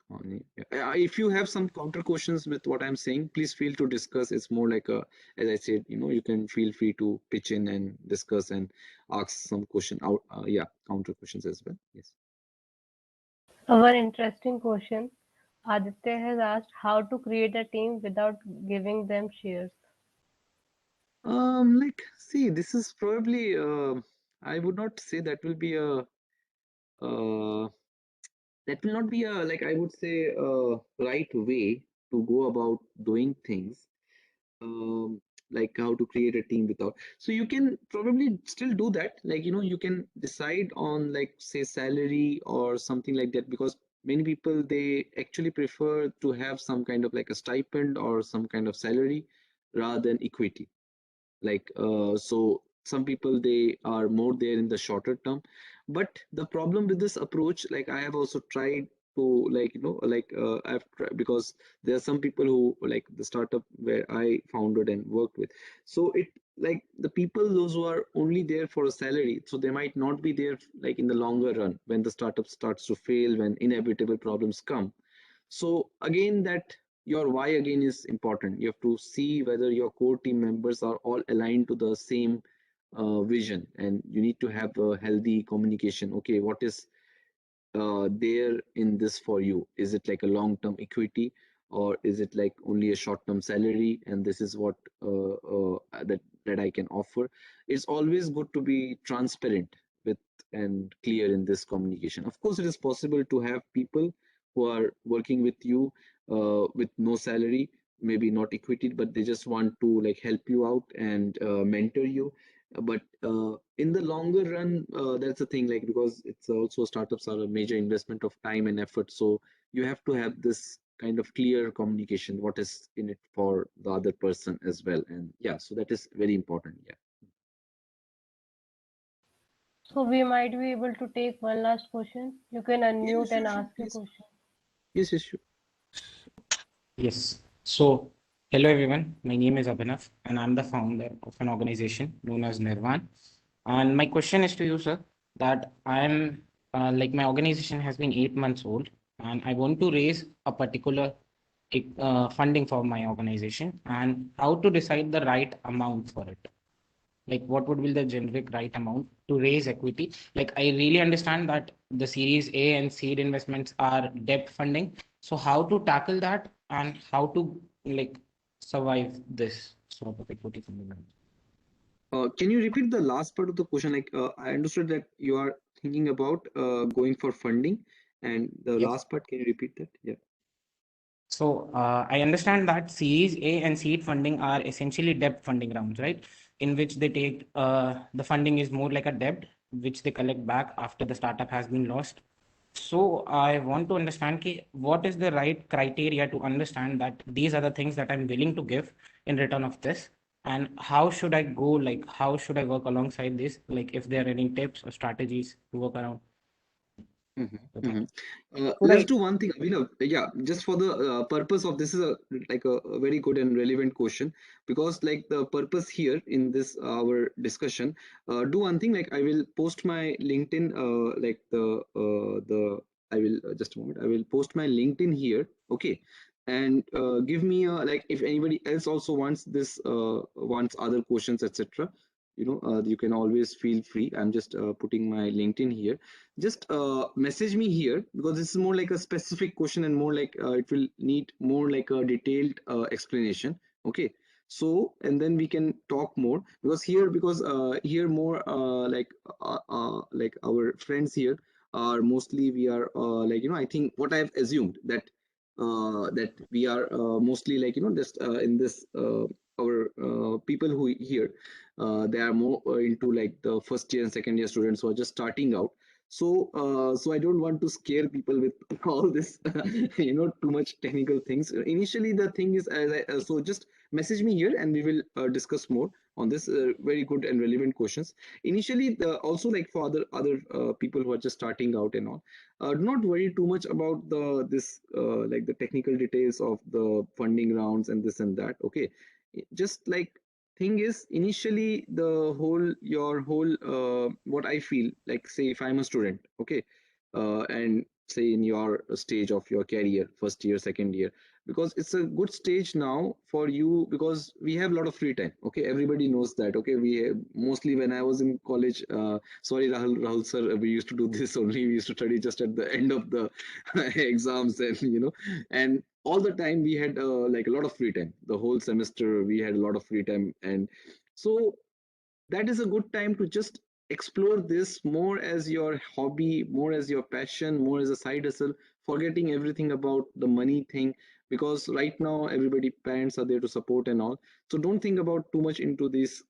If you have some counter questions with what I'm saying, please feel to discuss. It's more like a, as I said, you can feel free to pitch in and discuss and ask some question out. Yeah, counter questions as well. Yes. One interesting question. Aditya has asked how to create a team without giving them shares. Like, see, this is probably, I would not say that will be a, uh, that will not be a, like, I would say, right way to go about doing things. um, like how to create a team without, so you can probably still do that, like you can decide on, like, say, salary or something like that, because many people, they actually prefer to have some kind of like a stipend or some kind of salary rather than equity. Like, so some people, they are more there in the shorter term. But the problem with this approach, like, I have also tried to, like, like, I've tried, because there are some people who, like, the startup where I founded and worked with, so it, like, the people, those who are only there for a salary, so they might not be there, like, in the longer run, when the startup starts to fail, when inevitable problems come. So again, that your why again is important. You have to see whether your core team members are all aligned to the same vision, and you need to have a healthy communication. Okay, what is there in this for you? Is it like a long-term equity, or is it like only a short-term salary? And this is what that I can offer. It's always good to be transparent with and clear in this communication. Of course, it is possible to have people who are working with you with no salary, maybe not equity, but they just want to, like, help you out and mentor you. But in the longer run, that's the thing, like, because it's also, startups are a major investment of time and effort, so you have to have this kind of clear communication, what is in it for the other person as well. And yeah, so that is very important. Yeah. So we might be able to take one last question. You can Yeah, unmute and sure, sure. ask your Yes. question. Yes, yes, sure. Yes. So, hello everyone. My name is Abhinav, and I'm the founder of an organization known as Nirvan. And my question is to you, sir, that I'm like my organization has been 8 months old, and I want to raise a particular funding for my organization, and how to decide the right amount for it. Like, what would be the generic right amount to raise equity? Like, I really understand that the Series A and seed investments are debt funding. So how to tackle that and how to, like, survive this sort of equity funding? Can you repeat the last part of the question? Like, I understood that you are thinking about going for funding, and the Yes. last part, can you repeat that? Yeah. So I understand that Series A and seed funding are essentially debt funding rounds, right? In which they take the funding is more like a debt, which they collect back after the startup has been lost. So I want to understand what is the right criteria to understand that these are the things that I'm willing to give in return of this, and how should I go? Like, how should I work alongside this? Like, if there are any tips or strategies to work around. Mhm, So thank mhm. you. Should Let's I? do one thing, Abhinav. Yeah, just for the purpose of this is a, like a very good and relevant question, because, like, the purpose here in this our discussion, do one thing, like, I will post my LinkedIn, like the I will, just a moment, I will post my LinkedIn here. Okay, and give me a, like, if anybody else also wants this, wants other questions, etc. You can always feel free. I'm just putting my LinkedIn here. Just message me here, because this is more like a specific question, and more like it will need more like a detailed explanation. Okay, so, and then we can talk more, because here, because here more like our friends here are mostly, we are like, I think what I've assumed, that that we are mostly, like, just in this our people who here, they are more into, like, the first year and second year students who are just starting out. So so I don't want to scare people with all this too much technical things. Initially, the thing is, so just message me here, and we will discuss more on this very good and relevant questions. Initially, also, like, for other people who are just starting out and all, do not worry too much about the this like the technical details of the funding rounds and this and that. Okay, just, like, thing is, initially, the whole your whole what I feel, like, say, if I'm a student, okay, and say in your stage of your career, first year, second year, because it's a good stage now for you, because we have a lot of free time. Okay, everybody knows that. Okay, mostly when I was in college, sorry, Rahul sir, we used to do this only. We used to study just at the end of the exams, and and all the time we had like a lot of free time. The whole semester we had a lot of free time, and so that is a good time to just explore this more as your hobby, more as your passion, more as a side hustle, forgetting everything about the money thing. Because right now everybody, parents are there to support and all, so don't think about too much into these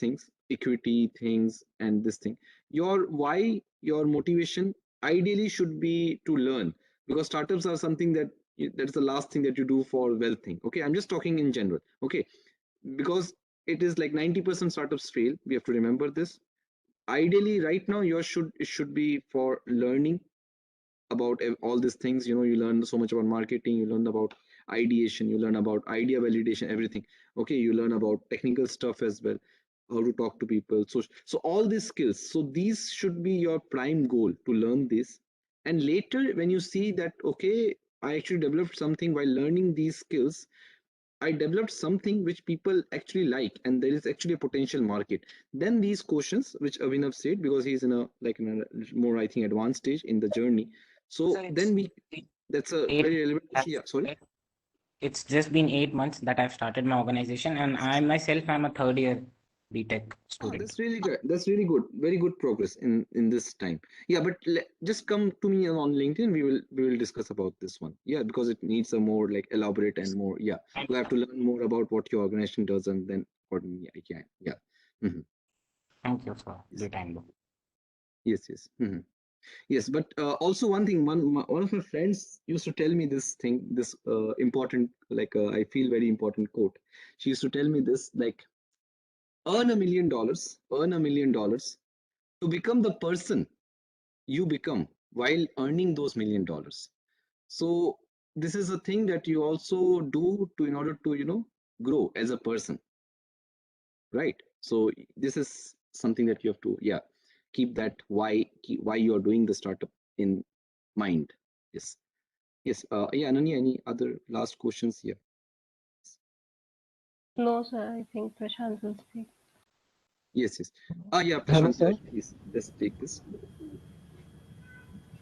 things, equity things and this thing. Your why, your motivation ideally should be to learn, because startups are something that that's the last thing that you do for wealth thing. Okay, I'm just talking in general. Okay, because it is like 90% startups fail. We have to remember this. Ideally, right now, it should be for learning about all these things. You learn so much about marketing, you learn about ideation, you learn about idea validation, everything. Okay, you learn about technical stuff as well, how to talk to people. So all these skills. So these should be your prime goal, to learn this. And later, when you see that, okay, I actually developed something while learning these skills, I developed something which people actually like, and there is actually a potential market. Then these questions, which Avinav said, because he's in a like in a more, I think, advanced stage in the journey. So So it's then that's a eight. very relevant question. Yeah, sorry. It's just been 8 months that I've started my organization, and I myself am a third year BTech Ah, student. that's really good. That's really good. Very good progress in this time. Yeah, but just come to me on LinkedIn. We will discuss about this one. Yeah, because it needs a more like elaborate and more. Yeah, Thank we have to learn more about what your organization does, and then accordingly I can. Yeah. Mhm. thank you for Yes. the time, though. Yes. Yes. Yes, but also one thing, one of my friends used to tell me this thing, this important, like I feel very important quote. She used to tell me this, like, earn $1 million to become the person you become while earning those $1 million. So this is a thing that you also do to in order to grow as a person, right? So this is something that you have to, yeah, keep that why you are doing the startup in mind. Yes. Yes. Yeah, Ananya, any other last questions here? No, sir, I think Prashant will speak. Yes, yes. Yeah, hello Prashant, sir please, let's take this.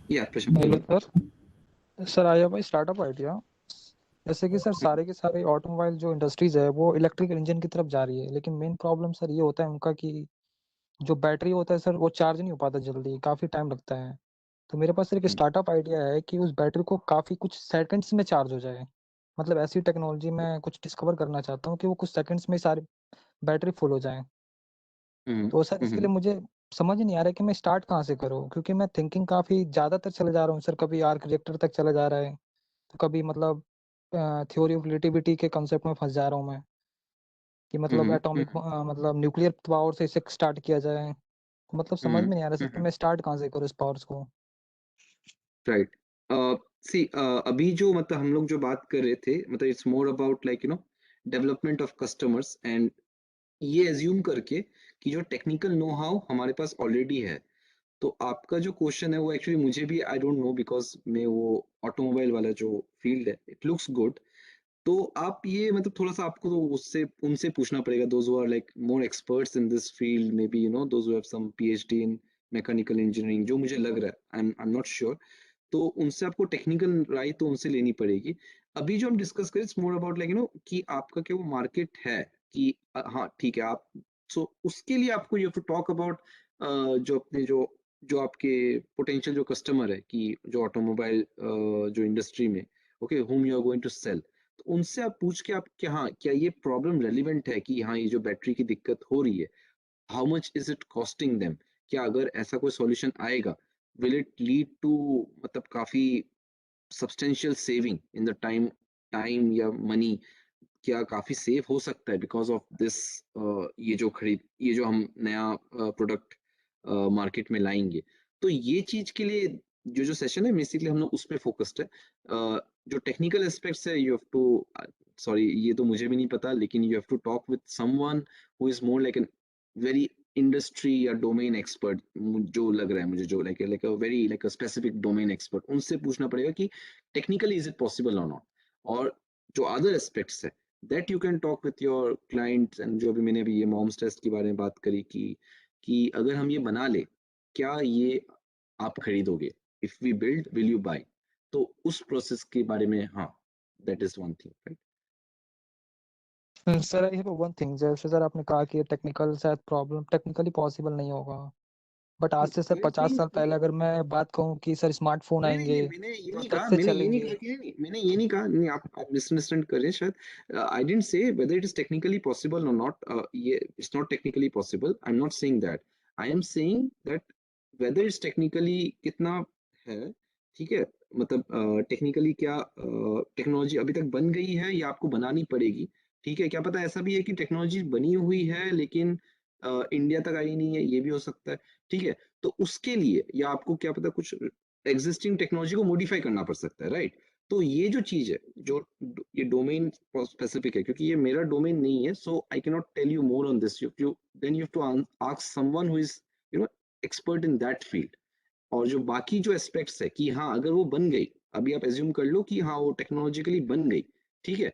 Yeah, Prashant, hello tell me. Sir I have my startup idea जैसे कि sir सारे के सारे automobile जो industries है वो electrical engine की तरफ जा रही है लेकिन मेन प्रॉब्लम सर ये होता है उनका कि जो बैटरी होता है सर वो चार्ज नहीं हो पाता जल्दी काफ़ी टाइम लगता है तो मेरे पास सर एक Mhm, स्टार्टअप आइडिया है कि उस बैटरी को काफ़ी कुछ सेकंड्स में चार्ज हो जाए मतलब ऐसी टेक्नोलॉजी मैं कुछ डिस्कवर करना चाहता हूँ कि वो कुछ सेकंड्स में सारी बैटरी फुल हो जाए mhm, तो सर इसके लिए mhm, मुझे समझ नहीं आ रहा है कि मैं स्टार्ट कहाँ से करूँ क्योंकि मैं थिंकिंग काफ़ी ज़्यादातर चले जा रहा हूँ सर कभी आर्किटेक्चर तक चला जा रहा है तो कभी मतलब थ्योरी ऑफ रिलेटिविटी के कॉन्सेप्ट में फंस जा रहा हूँ मैं कि मतलब mhm, एटॉमिक mhm. मतलब न्यूक्लियर पावर से इसे स्टार्ट किया जाए तो मतलब समझ में Mhm, नहीं आ रहा सर कि mhm. मैं स्टार्ट कहाँ से करूँ इस पावर्स को Right. See, अभी जो मतलब हम लोग जो बात कर रहे थे, मतलब it's more about like development of customers, and ये एज्यूम करके कि जो टेक्निकल नो हाउ हमारे पास ऑलरेडी है। तो आपका जो क्वेश्चन है वो एक्चुअली मुझे भी आई डोंट नो, बिकॉज मैं वो ऑटोमोबाइल वाला जो फील्ड है, इट लुक्स गुड। तो आप ये मतलब थोड़ा सा आपको तो उससे उनसे पूछना पड़ेगा, those who are like more experts in this field, maybe those who have some PhD in mechanical engineering, जो मुझे लग रहा है, आई एम नॉट श्योर। तो उनसे आपको टेक्निकल राय तो उनसे लेनी पड़ेगी। अभी जो हम डिस्कस करें, इट्स मोर अबाउट लाइक कि आपका क्या वो मार्केट है, कि हाँ ठीक है आप, सो उसके लिए आपको you have to talk about जो अपने जो आपके पोटेंशियल जो कस्टमर है, कि जो ऑटोमोबाइल जो इंडस्ट्री में, okay, whom you are going to sell, तो उनसे आप पूछ के आप, क्या हाँ क्या ये प्रॉब्लम रेलिवेंट है, कि हाँ ये जो बैटरी की दिक्कत हो रही है, how much is it costing them, क्या अगर ऐसा कोई सॉल्यूशन आएगा, विल इट लीड टू मतलब काफी substantial saving in the time या मनी, क्या काफी सेफ हो सकता है बिकॉज ऑफ दिस, ये जो हम नया प्रोडक्ट मार्केट में लाएंगे। तो ये चीज के लिए जो सेशन है, बेसिकली हम लोग उस पर फोकस्ड है। जो टेक्निकल एस्पेक्ट्स है, यू हैव टू, सॉरी ये तो मुझे भी नहीं पता, लेकिन you have to talk with someone who is more like an very industry या डोमेन एक्सपर्ट जो लग रहा है मुझे, जो like a very like a specific domain expert, उनसे पूछना पड़ेगा कि टेक्निकली इज इट पॉसिबल और नॉट। और जो अदर एस्पेक्ट्स है that you can talk with your clients. And जो अभी मैंने अभी ये मॉम्स टेस्ट के बारे में बात करी कि अगर हम ये बना ले, क्या ये आप खरीदोगे, if we build will you buy. तो उस प्रोसेस के बारे में, हाँ, that is one thing, right. Sir I have one thing, जैसे सर आपने कहा कि टेक्निकल शायद प्रॉब्लम टेक्निकली पॉसिबल नहीं होगा, बट आज से सर आई एम 50 साल सेइंग, पहले अगर मैं बात कहूँ कि सर स्मार्टफोन नहीं नहीं आएंगे नहीं, मैंने ये जो नहीं टच कहा, से मैंने ये नहीं चलेंगे। कहा कि नहीं, मैंने ये नहीं कहा, नहीं, आप मिसअंडरस्टैंड कर रहे हैं शायद। I didn't say whether it is technically possible और नॉट, ये it's not technically possible, I am not saying that. I am saying that whether it's technically कितना है, ठीक है, मतलब टेक्निकली क्या टेक्नोलॉजी अभी तक बन गई है या आपको बनानी पड़ेगी। ठीक है, क्या पता ऐसा भी है कि टेक्नोलॉजी बनी हुई है लेकिन इंडिया तक आई नहीं है, ये भी हो सकता है। ठीक है, तो उसके लिए या आपको क्या पता कुछ एग्जिस्टिंग टेक्नोलॉजी को मॉडिफाई करना पड़ सकता है, राइट। तो ये जो चीज है, जो ये डोमेन स्पेसिफिक है, क्योंकि ये मेरा डोमेन नहीं है, so I can not tell you more on this. You then you have to ask someone who is you know expert in that field. और जो बाकी जो एस्पेक्ट्स है कि हाँ अगर वो बन गई, अभी आप एज्यूम कर लो कि हाँ वो टेक्नोलॉजिकली बन गई, ठीक है,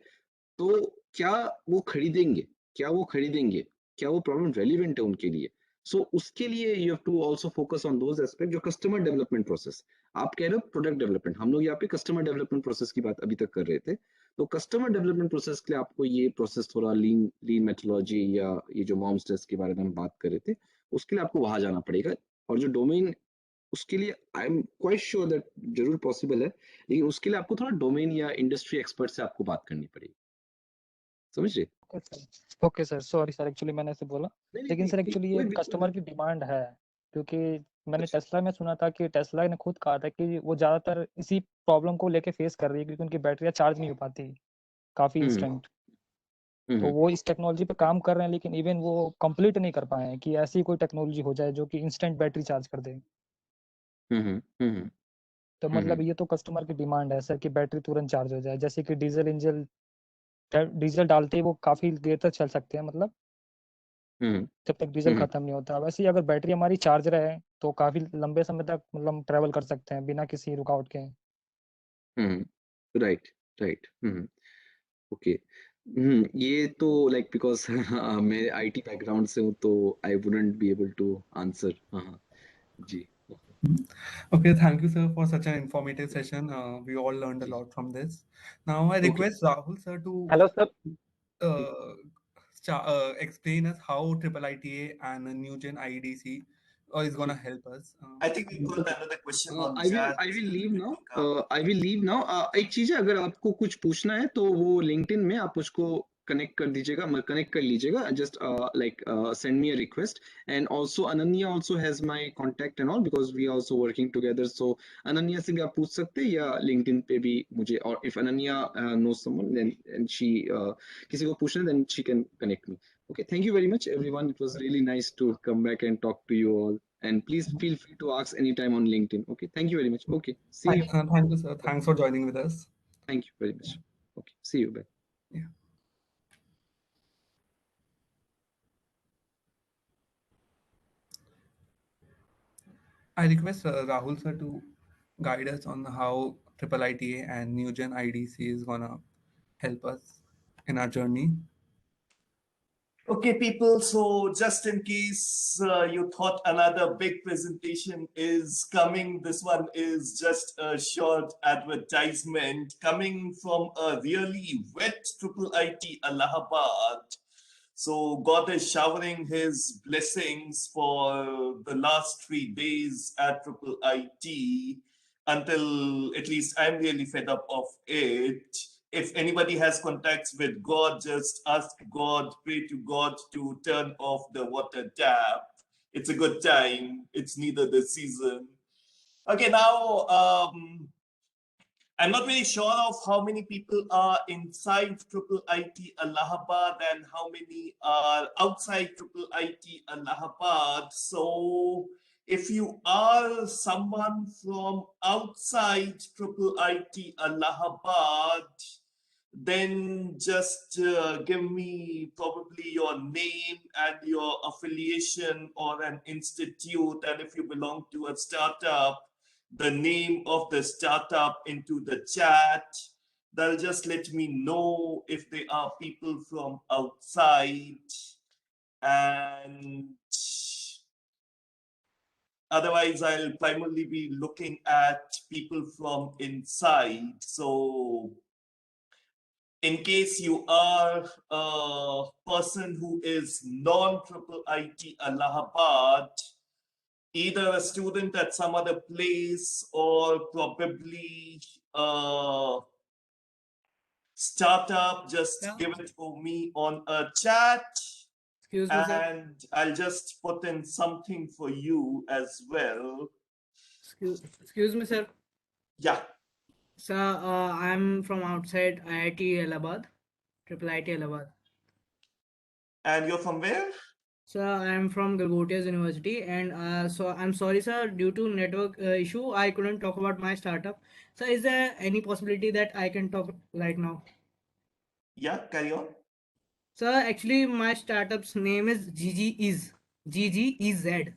तो क्या वो खरीदेंगे, क्या वो खरीदेंगे, क्या वो प्रॉब्लम रेलिवेंट है उनके लिए। सो उसके लिए you have to also focus on those aspect, जो कस्टमर डेवलपमेंट प्रोसेस। आप कह रहे हो प्रोडक्ट डेवलपमेंट, हम लोग यहाँ पे कस्टमर डेवलपमेंट प्रोसेस की बात अभी तक कर रहे थे। तो कस्टमर डेवलपमेंट प्रोसेस के लिए आपको ये प्रोसेस थोड़ा लीन लीन मेथोलॉजी या ये जो मॉम्स टेस्ट के बारे में हम बात कर रहे थे, उसके लिए आपको वहां जाना पड़ेगा। और जो डोमेन, उसके लिए I am quite sure that जरूर पॉसिबल है, लेकिन उसके लिए आपको थोड़ा डोमेन या इंडस्ट्री एक्सपर्ट से आपको बात करनी पड़ेगी, समझ रहे। Okay sir, sorry sir, actually मैंने ऐसे बोला, नहीं नहीं लेकिन नहीं सर नहीं, एक्चुअली ये कोई बिल्कुल नहीं। कस्टमर की डिमांड है, क्योंकि मैंने अच्छा। टेस्ला में सुना था कि टेस्ला ने खुद कहा था कि वो ज़्यादातर इसी प्रॉब्लम को लेके फेस कर रही है, क्योंकि उनकी बैटरियाँ चार्ज नहीं हो पाती काफ़ी हम्म इंस्टेंट। तो हम्म वो इस टेक्नोलॉजी पे काम कर रहे हैं, लेकिन इवन वो कंप्लीट नहीं कर पाए हैं कि ऐसी कोई टेक्नोलॉजी हो जाए जो कि इंस्टेंट बैटरी चार्ज कर दे। हम्म हम्म तो हम्म मतलब ये तो कस्टमर की डिमांड है सर कि बैटरी तुरंत चार्ज हो जाए, जैसे कि डीजल डालते ही वो काफ़ी देर तक चल सकते हैं, मतलब हम्म जब तक डीजल हम्म खत्म नहीं होता। वैसे ही अगर बैटरी हमारी चार्ज रहे तो काफ़ी लंबे समय तक मतलब ट्रैवल कर सकते हैं बिना किसी रुकावट के। Right right. ओके। ये तो लाइक बिकॉज मैं आईटी बैकग्राउंड से हूँ, तो I wouldn't be able to answer. हाँ हाँ, जी। Okay, thank you, sir, for such an informative session. We all learned a जी। lot from this. Now, I okay. request Rahul, sir, to hello sir. uh, explain us how Triple ITA and Newgen IDC is gonna help us. I think we've got okay. another question on I chat. Will leave Let now, me come. I will leave now. एक चीज है, अगर आपको कुछ पूछना है तो वो लिंक्डइन में आप उसको कनेक्ट कर दीजिएगा, कनेक्ट कर लीजिएगा, just like send me a request. And also Ananya also has my contact and all, because we are also working together. So Ananya से भी आप पूछ सकते हैं, या लिंक्डइन पे भी मुझे, और if Ananya know someone then and she किसी को पूछना then she can connect me. Okay, thank you very much, everyone. It was really nice to come back and talk to you all. And please feel free to ask anytime on LinkedIn. Okay, thank you very much. Okay, see you. Thank you, sir. Thanks for joining with us. Thank you very much. Okay, see you. Bye. Yeah. I request Rahul, sir, to guide us on how Triple ITA and Newgen IDC is gonna help us in our journey. Okay, people. So, just in case you thought another big presentation is coming, this one is just a short advertisement coming from a really wet Triple IT Allahabad. So, God is showering His blessings for the last 3 days at Triple IT until at least I'm really fed up of it. If anybody has contacts with God, just ask God, pray to God to turn off the water tap. It's a good time. It's neither the season. Okay, now I'm not very sure of how many people are inside Triple IT Allahabad and how many are outside Triple IT Allahabad. So if you are someone from outside Triple IT Allahabad, then just give me probably your name and your affiliation or an institute, and if you belong to a startup, the name of the startup into the chat. They'll just let me know if they are people from outside, and otherwise I'll primarily be looking at people from inside. So in case you are a person who is non-triple IT Allahabad, either a student at some other place or probably a startup, just Yeah. give it for me on a chat, Excuse me, sir. and I'll just put in something for you as well. Excuse me, sir. Yeah. Sir, I'm from outside IIT Allahabad, Triple IT Allahabad. And you're from where? Sir, I'm from Galgotias University, and so I'm sorry, sir. Due to network issue, I couldn't talk about my startup. So, is there any possibility that I can talk right now? Yeah, carry on. Sir, actually, my startup's name is GGEZ.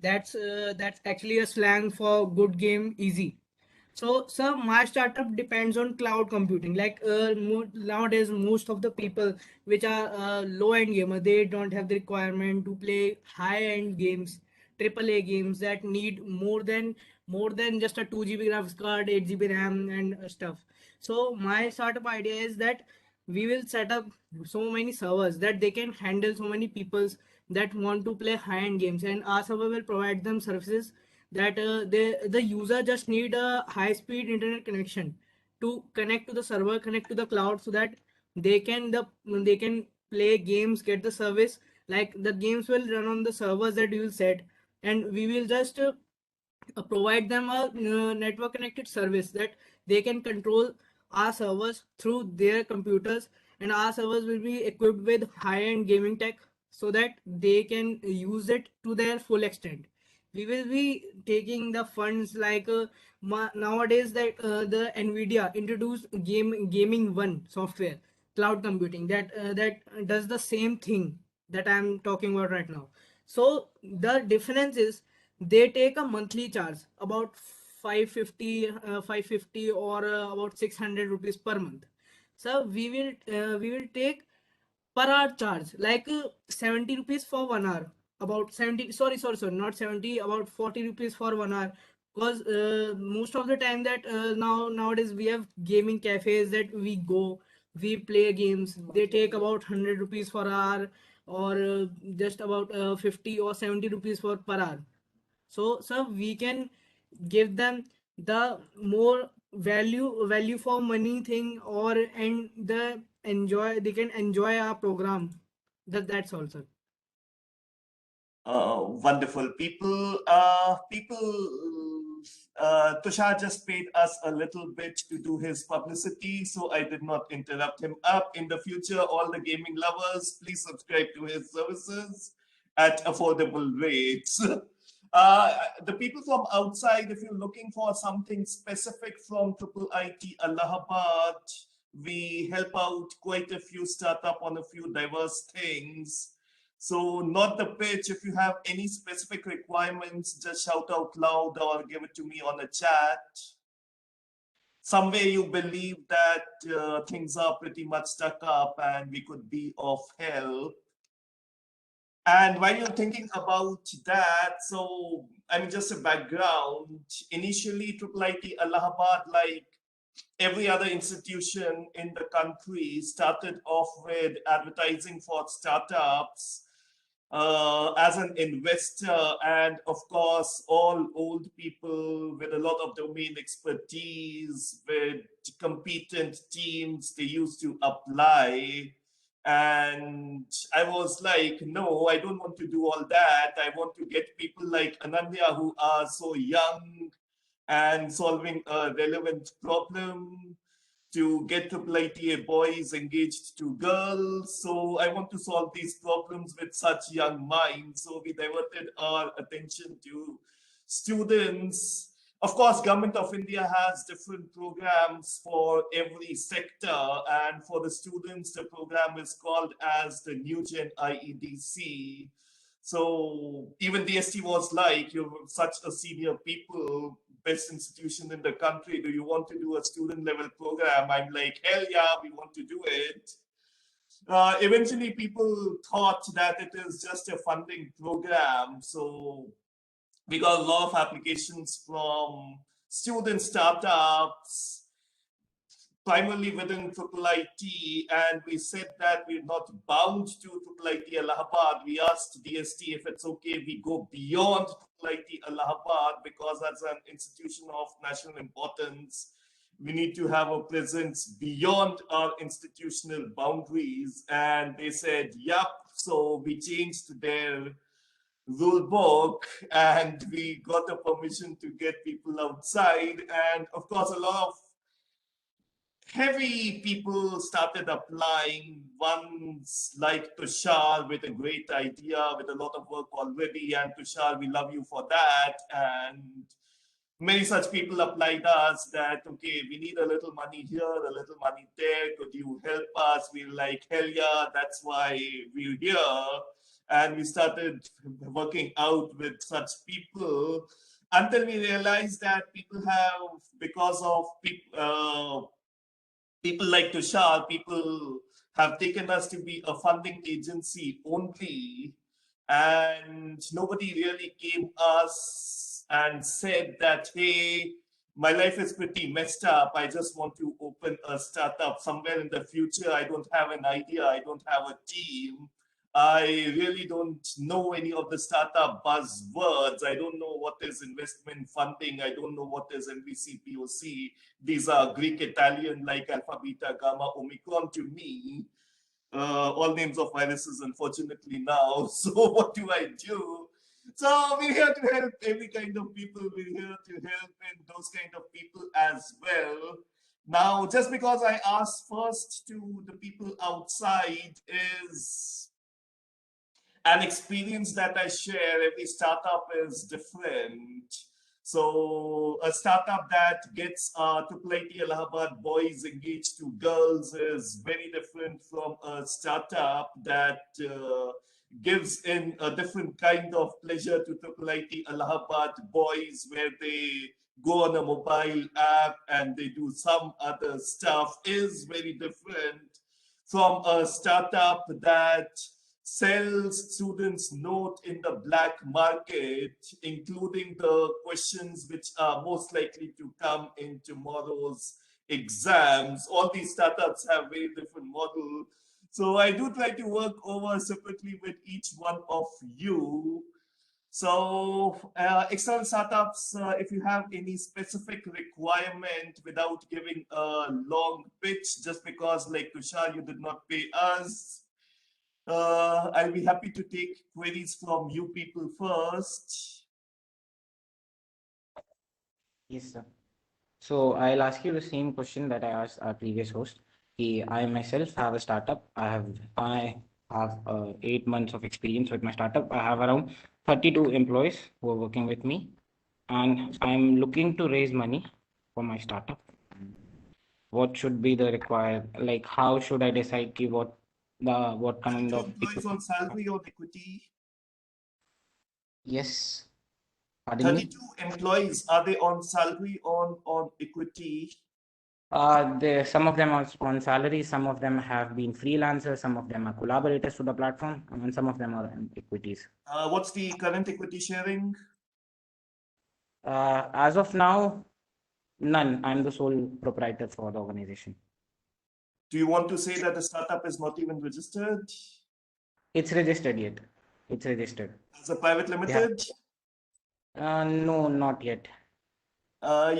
That's actually a slang for good game easy. So, sir, my startup depends on cloud computing. Like nowadays, most of the people which are low-end gamer, they don't have the requirement to play high-end games, AAA games that need more than just a 2 GB graphics card, 8 GB RAM, and stuff. So, my startup idea is that we will set up so many servers that they can handle so many peoples that want to play high-end games, and our server will provide them services that the user just need a high speed internet connection to connect to the server, connect to the cloud, so that they can play games, get the service. Like the games will run on the servers that you will set, and we will just provide them a network connected service that they can control our servers through their computers, and our servers will be equipped with high end gaming tech so that they can use it to their full extent. We will be taking the funds like nowadays that the Nvidia introduced gaming one software, cloud computing, that does the same thing that I'm talking about right now. So the difference is they take a monthly charge about 550 or about 600 rupees per month. So we will take per hour charge like 70 rupees for 1 hour, about 70, sorry, not 70, about 40 rupees for 1 hour, because most of the time that nowadays we have gaming cafes that we go, we play games, they take about 100 rupees for hour, or just about 50 or 70 rupees for per hour. So we can give them the more value for money thing, or and they can enjoy our program. That's also. Wonderful people. Tushar just paid us a little bit to do his publicity, so I did not interrupt him up. In the future, all the gaming lovers, please subscribe to his services at affordable rates. The people from outside, if you're looking for something specific from Triple IT Allahabad, we help out quite a few startup on a few diverse things. So not the pitch. If you have any specific requirements, just shout out loud or give it to me on a chat. Somewhere you believe that things are pretty much stuck up and we could be of help. And while you're thinking about that, so I mean, just a background. Initially, Triple IT Allahabad, like every other institution in the country, started off with advertising for startups as an investor, and of course all old people with a lot of domain expertise, with competent teams, they used to apply. And I was like, no, I don't want to do all that. I want to get people like Ananya who are so young and solving a relevant problem, to get IIITA boys engaged to girls. So I want to solve these problems with such young minds. So we diverted our attention to students. Of course, Government of India has different programs for every sector, and for the students, the program is called as the New Gen IEDC. So even DST was like, you're such a senior people, best institution in the country. Do you want to do a student level program? I'm like, hell yeah, we want to do it. Eventually, people thought that it is just a funding program. So we got a lot of applications from student startups, primarily within IIIT, and we said that we're not bound to IIIT Allahabad. We asked DST if it's okay we go beyond IIIT Allahabad because that's an institution of national importance. We need to have a presence beyond our institutional boundaries. And they said, yep. So we changed their rule book and we got a permission to get people outside. And of course, a lot of heavy people started applying. Ones like Tushar with a great idea, with a lot of work already. And Tushar, we love you for that. And many such people applied us that, okay, we need a little money here, a little money there. Could you help us? We're like, hell yeah, that's why we're here. And we started working out with such people until we realized that people have, because of people like Tushar, people have taken us to be a funding agency only, and nobody really came us and said that, hey, my life is pretty messed up. I just want to open a startup somewhere in the future. I don't have an idea. I don't have a team. I really don't know any of the startup buzzwords. I don't know what is investment funding. I don't know what is MVC, POC. These are Greek, Italian, like Alpha, Beta, Gamma, Omicron to me. All names of viruses, unfortunately, now. So what do I do? So we're here to help every kind of people. We're here to help in those kind of people as well. Now, just because I asked first to the people outside is an experience that I share. Every startup is different. So a startup that gets IIIT Allahabad boys engaged to girls is very different from a startup that gives in a different kind of pleasure to IIIT Allahabad boys, where they go on a mobile app and they do some other stuff, is very different from a startup that sells students note in the black market, including the questions which are most likely to come in tomorrow's exams. All these startups have very different model. So I do try to work over separately with each one of you. So external startups, if you have any specific requirement without giving a long pitch, just because like Tushar, you did not pay us, I'll be happy to take queries from you people first. Yes, sir. So I'll ask you the same question that I asked our previous host. I myself have a startup. I have 8 months of experience with my startup. I have around 32 employees who are working with me, and I'm looking to raise money for my startup. What should be the required? Like, how should I decide what kind 32 of employees on salary or equity? Yes, pardon me. 32 employees, are they on salary or on equity? Some of them are on salary, some of them have been freelancers, some of them are collaborators to the platform, and some of them are in equities. What's the current equity sharing? As of now, none. I'm the sole proprietor for the organization. Do you want to say that the startup is not even registered It's registered yet. It's registered. as a private Yeah. limited? No, not yet.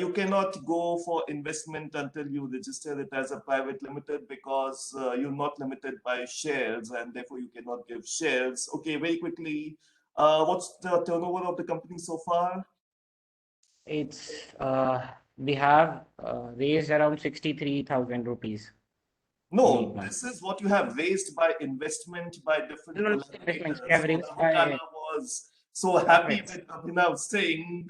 You cannot go for investment until you register it as a private limited, because you're not limited by shares and therefore you cannot give shares. Okay, very quickly, what's the turnover of the company so far? It's we have raised around 63,000 rupees in 8 No, months. this is what you have raised by investment by different No, not investments. We collaborators. have raised So Navotana was so happy with Abhinav Singh.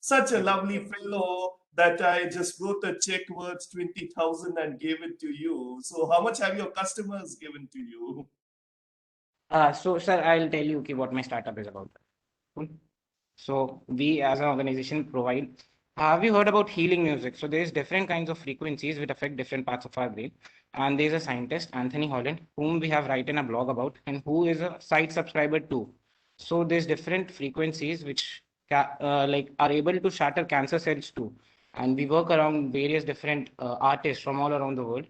Such a lovely fellow that I just wrote a check worth 20,000 and gave it to you. So how much have your customers given to you? So, sir, I'll tell you what my startup is about. Cool. So we as an organization provide. Have you heard about healing music? So there's different kinds of frequencies which affect different parts of our brain. And there's a scientist, Anthony Holland, whom we have written a blog about and who is a site subscriber too. So there's different frequencies which like are able to shatter cancer cells too. And we work around various different artists from all around the world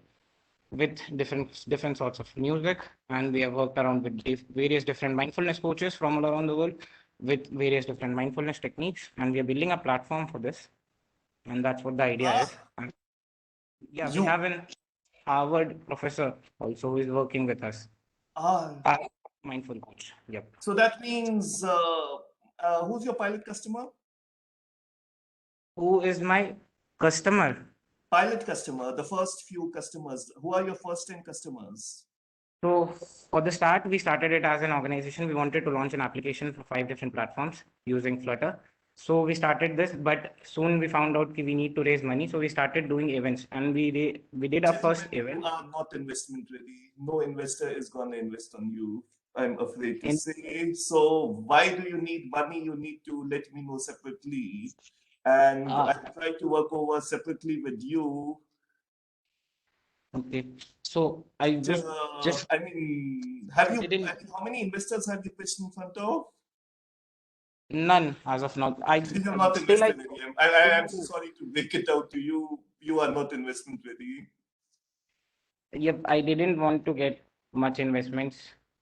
with different sorts of music, and we have worked around with various different mindfulness coaches from all around the world with various different mindfulness techniques, and we are building a platform for this, and that's what the idea is. Ah, And yeah, we you have an Harvard professor also who is working with us, are. uh, mindful coach. Yep. So that means who's your pilot customer? Who is my customer? Pilot customer, the first few customers. Who are your first 10 customers? So for the start, we started it as an organization. We wanted to launch an application for 5 different platforms using Flutter. So we started this, but soon we found out we need to raise money. So we started doing events, and we did our first Gentlemen, you event are not investment ready. No investor is going to invest on you, I'm afraid to in. say. So why do you need money? You need to let me know separately. And Uh, I'll try to work over separately with you. okay. So I just I mean, have you, didn't I mean, how many investors have you pitched in front of? none as of now. I You're not still I invested ready. I'm so do. sorry to break it out to you. You are not investment ready. Yep, I didn't want to get much investments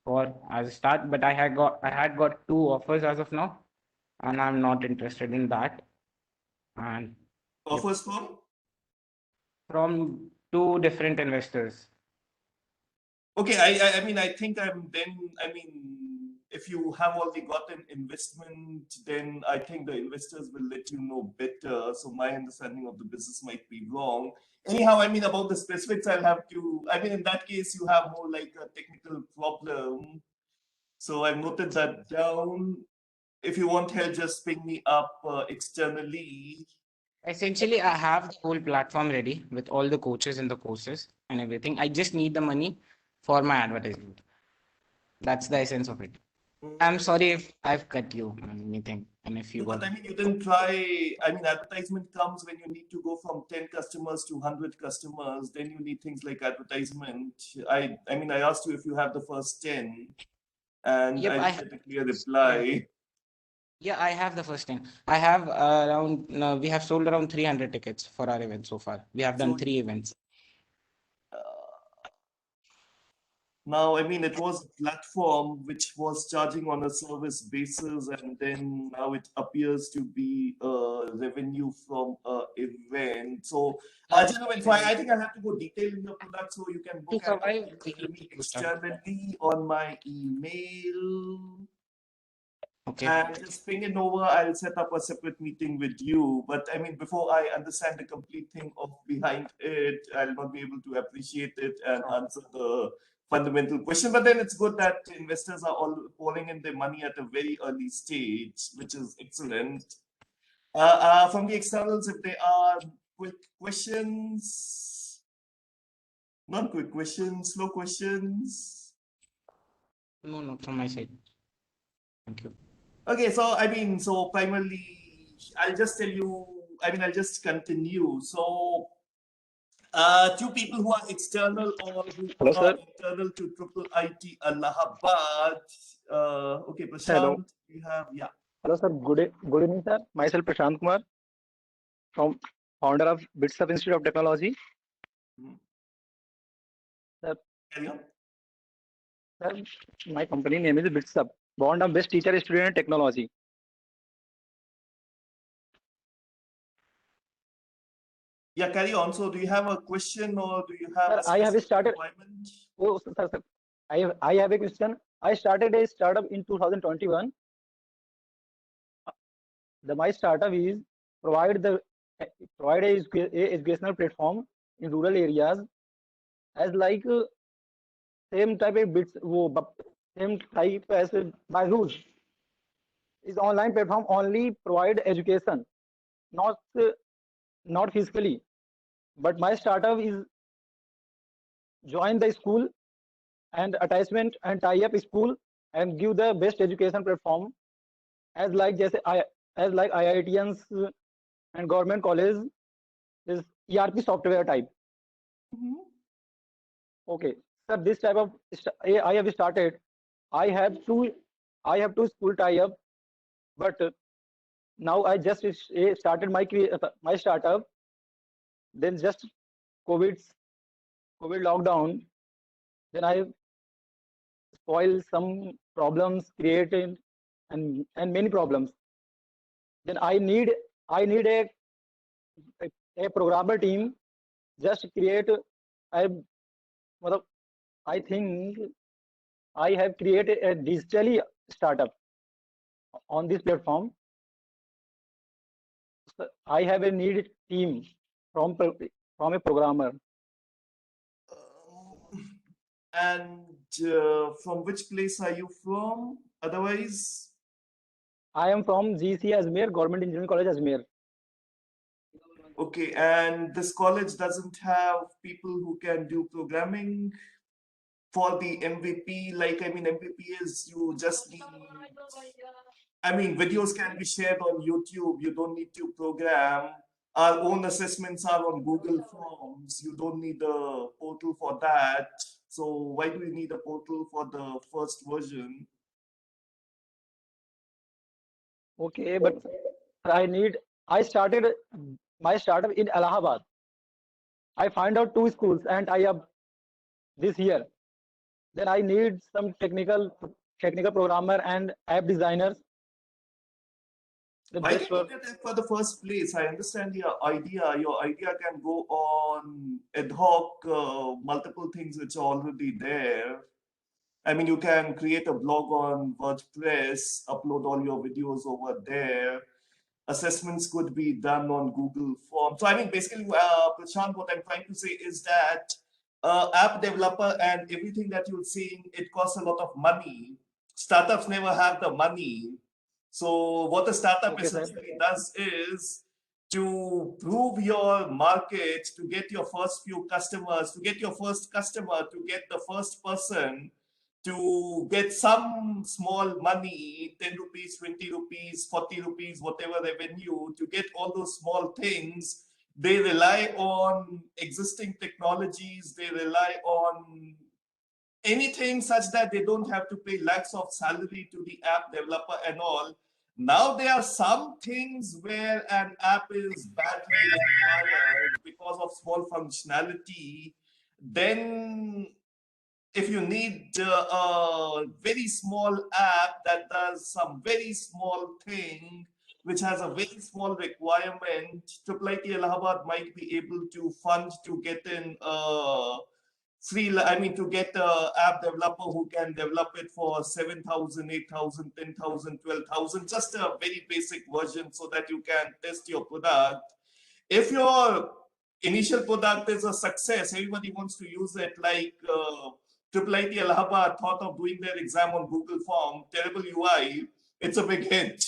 for as a start, but I had got 2 offers as of now, and I'm not interested in that. And yep, Offers from? from 2 different investors. Okay, I mean, I think I'm then, I mean, if you have already got an investment, then I think the investors will let you know better. So my understanding of the business might be wrong. Anyhow, I mean, about the specifics, I'll have to, I mean, in that case, you have more like a technical problem. So I've noted that down. If you want help, just ping me up externally. Essentially, I have the whole platform ready with all the coaches and the courses and everything. I just need the money for my advertisement. That's the essence of it. I'm sorry if I've cut you on anything and if you No, got. but I mean, you didn't try. I mean, advertisement comes when you need to go from 10 customers to 100 customers. Then you need things like advertisement. I mean, I asked you if you have the first 10, and Yep, I I didn't have. get a clear Yeah, reply. yeah, I have the first 10. I have around, no, we have sold around 300 tickets for our event so far. We have done So 3 events. now, I mean, it was a platform which was charging on a service basis, and then now it appears to be revenue from a event. So, gentlemen, so I think I have to go detail in your product so you can To book an survive, appointment we with need me to do stuff. externally on my email. Okay. And just ping it over. I'll set up a separate meeting with you. But I mean, before I understand the complete thing of behind it, I'll not be able to appreciate it and answer the fundamental question. But then it's good that investors are all pouring in their money at a very early stage, which is excellent. From the externals, if there are quick questions, non quick questions, slow questions. No, not from my side. Thank you. Okay, so I mean, so primarily, I'll just tell you, I mean, I'll just continue. So, two people who are external or who Hello, are sir. internal to Triple IT Allahabad. Okay, Hello. Prashant, we have, yeah. Hello, sir. Good evening, sir. Myself, Prashant Kumar, from founder of BITSUP Institute of Technology. Mhm. Sir, Carry on. sir, my company name is BITSUP, Bond of Best Teacher Student in Technology. Yeah, carry on. So, do you have a question or do you have Sir, a I have specific started. requirement? Oh, sir. I have a question. I started a startup in 2021. My startup is provide the provide a educational platform in rural areas as like same type of bits. Same type as Byju's is online platform only provide education not not physically, but my startup is join the school and attachment and tie up school and give the best education platform as like जैसे I as like IITians and government college is ERP software type. Mhm. Okay, sir, this type of I have started. I have two I have two school tie up, but now I just started my startup. Then just COVID COVID lockdown. Then I spoil some problems created and many problems. Then I need a programmer team just create. I मतलब, I think I have created a digitally startup on this platform. So I have a need team from from a programmer. And from which place are you from? Otherwise, I am from GC Ajmer, Government Engineering College Ajmer. okay, and this college doesn't have people who can do programming for the MVP. Like, I mean, MVP is you just need, I mean, videos can be shared on YouTube. You don't need to program. Our own assessments are on Google Forms. You don't need a portal for that. So why do you need a portal for the first version? Okay, but I started my startup in Allahabad. I find out two schools and I have this year. Then I need some technical programmer and app designers. Then Why do just you for need that for the first place? I understand your idea. Your idea can go on ad hoc, multiple things which are already there. I mean, you can create a blog on WordPress, upload all your videos over there. Assessments could be done on Google Forms. So, I mean, basically, Prashant, what I'm trying to say is that app developer and everything that you're seeing, it costs a lot of money. Startups never have the money. So, what a startup okay, sir. essentially does is to prove your market, to get your first few customers, to get your first customer, to get the first person, to get some small money, 10 rupees, 20 rupees, 40 rupees, whatever revenue, to get all those small things, they rely on existing technologies, they rely on anything such that they don't have to pay lakhs of salary to the app developer and all. Now there are some things where an app is badly required because of small functionality. Then if you need a very small app that does some very small thing, which has a very small requirement, IIIT Allahabad might be able to fund to get in I mean, to get a app developer who can develop it for 7,000, 8,000, 10,000, 12,000, just a very basic version so that you can test your product. If your initial product is a success, everybody wants to use it. Like IIIT Allahabad thought of doing their exam on Google Form, terrible UI, it's a big hit.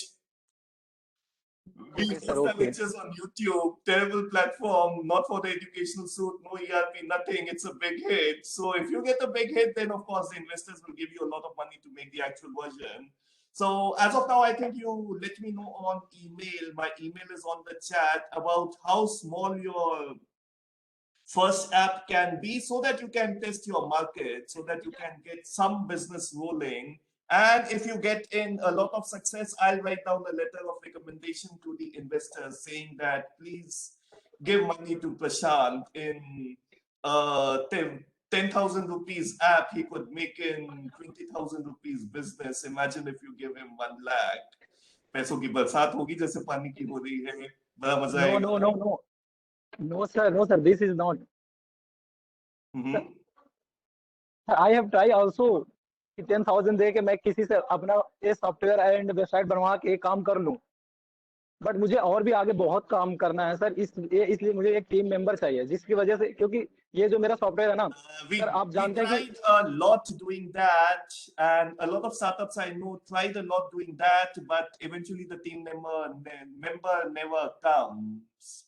We Okay, sir. post our Okay. lectures on YouTube, terrible platform, not for the educational suite, no ERP, nothing. It's a big hit. So if you get a big hit, then of course the investors will give you a lot of money to make the actual version. So as of now, I think you let me know on email. My email is on the chat about how small your first app can be so that you can test your market, so that you can get some business rolling. And if you get in a lot of success, I'll write down a letter of recommendation to the investors saying that please give money to Prashant in 10,000 rupees app, he could make in 20,000 rupees business. Imagine if you give him 1 lakh. पैसों की बरसात होगी जैसे पानी की हो रही है बड़ा मजा No, आएगा no, no, no. No, sir. No, sir. This is not. Sir, I have tried also कि 10,000 दे के मैं किसी से अपना ये सॉफ्टवेयर एंड वेबसाइट बनवा के काम कर लूं, बट मुझे और भी आगे बहुत काम करना है सर। इसलिए मुझे एक टीम मेंबर चाहिए, जिसकी वजह से क्योंकि ये जो मेरा सॉफ्टवेयर है ना सर, we आप we जानते हैं कि tried a lot doing that, and a lot of startups I know tried a lot doing that, but eventually the team member never comes.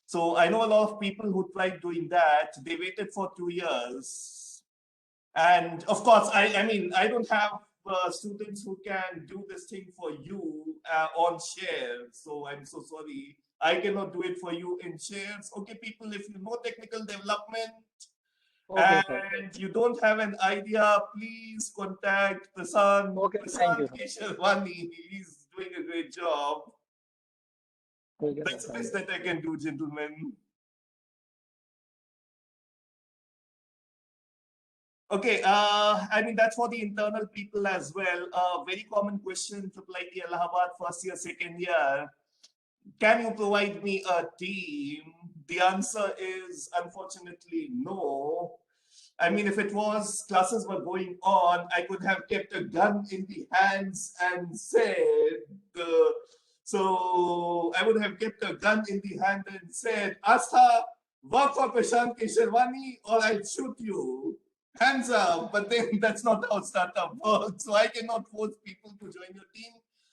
So I know a lot of people who tried doing that. They waited for 2 years. And of course, I mean, I don't have students who can do this thing for you on shares. So I'm so sorry. I cannot do it for you in shares. Okay, people, if you know technical development okay sir, and you don't have an idea, please contact Prasan, okay thank you Prasan sir, Keshavani. He's doing a great job. ठीक है sir, That's the thank best you. that I can do, gentlemen. Okay, I mean, that's for the internal people as well. Very common question to IIT Allahabad first year, second year. Can you provide me a team? The answer is unfortunately no. I mean, if it was classes were going on, I could have kept a gun in the hands and said, uh, so I would have kept a gun in the hand and said, Asta, work for Prashant Kesharwani or I'll shoot you. Hands up. But then that's not how startup works. So I cannot force people to join your team.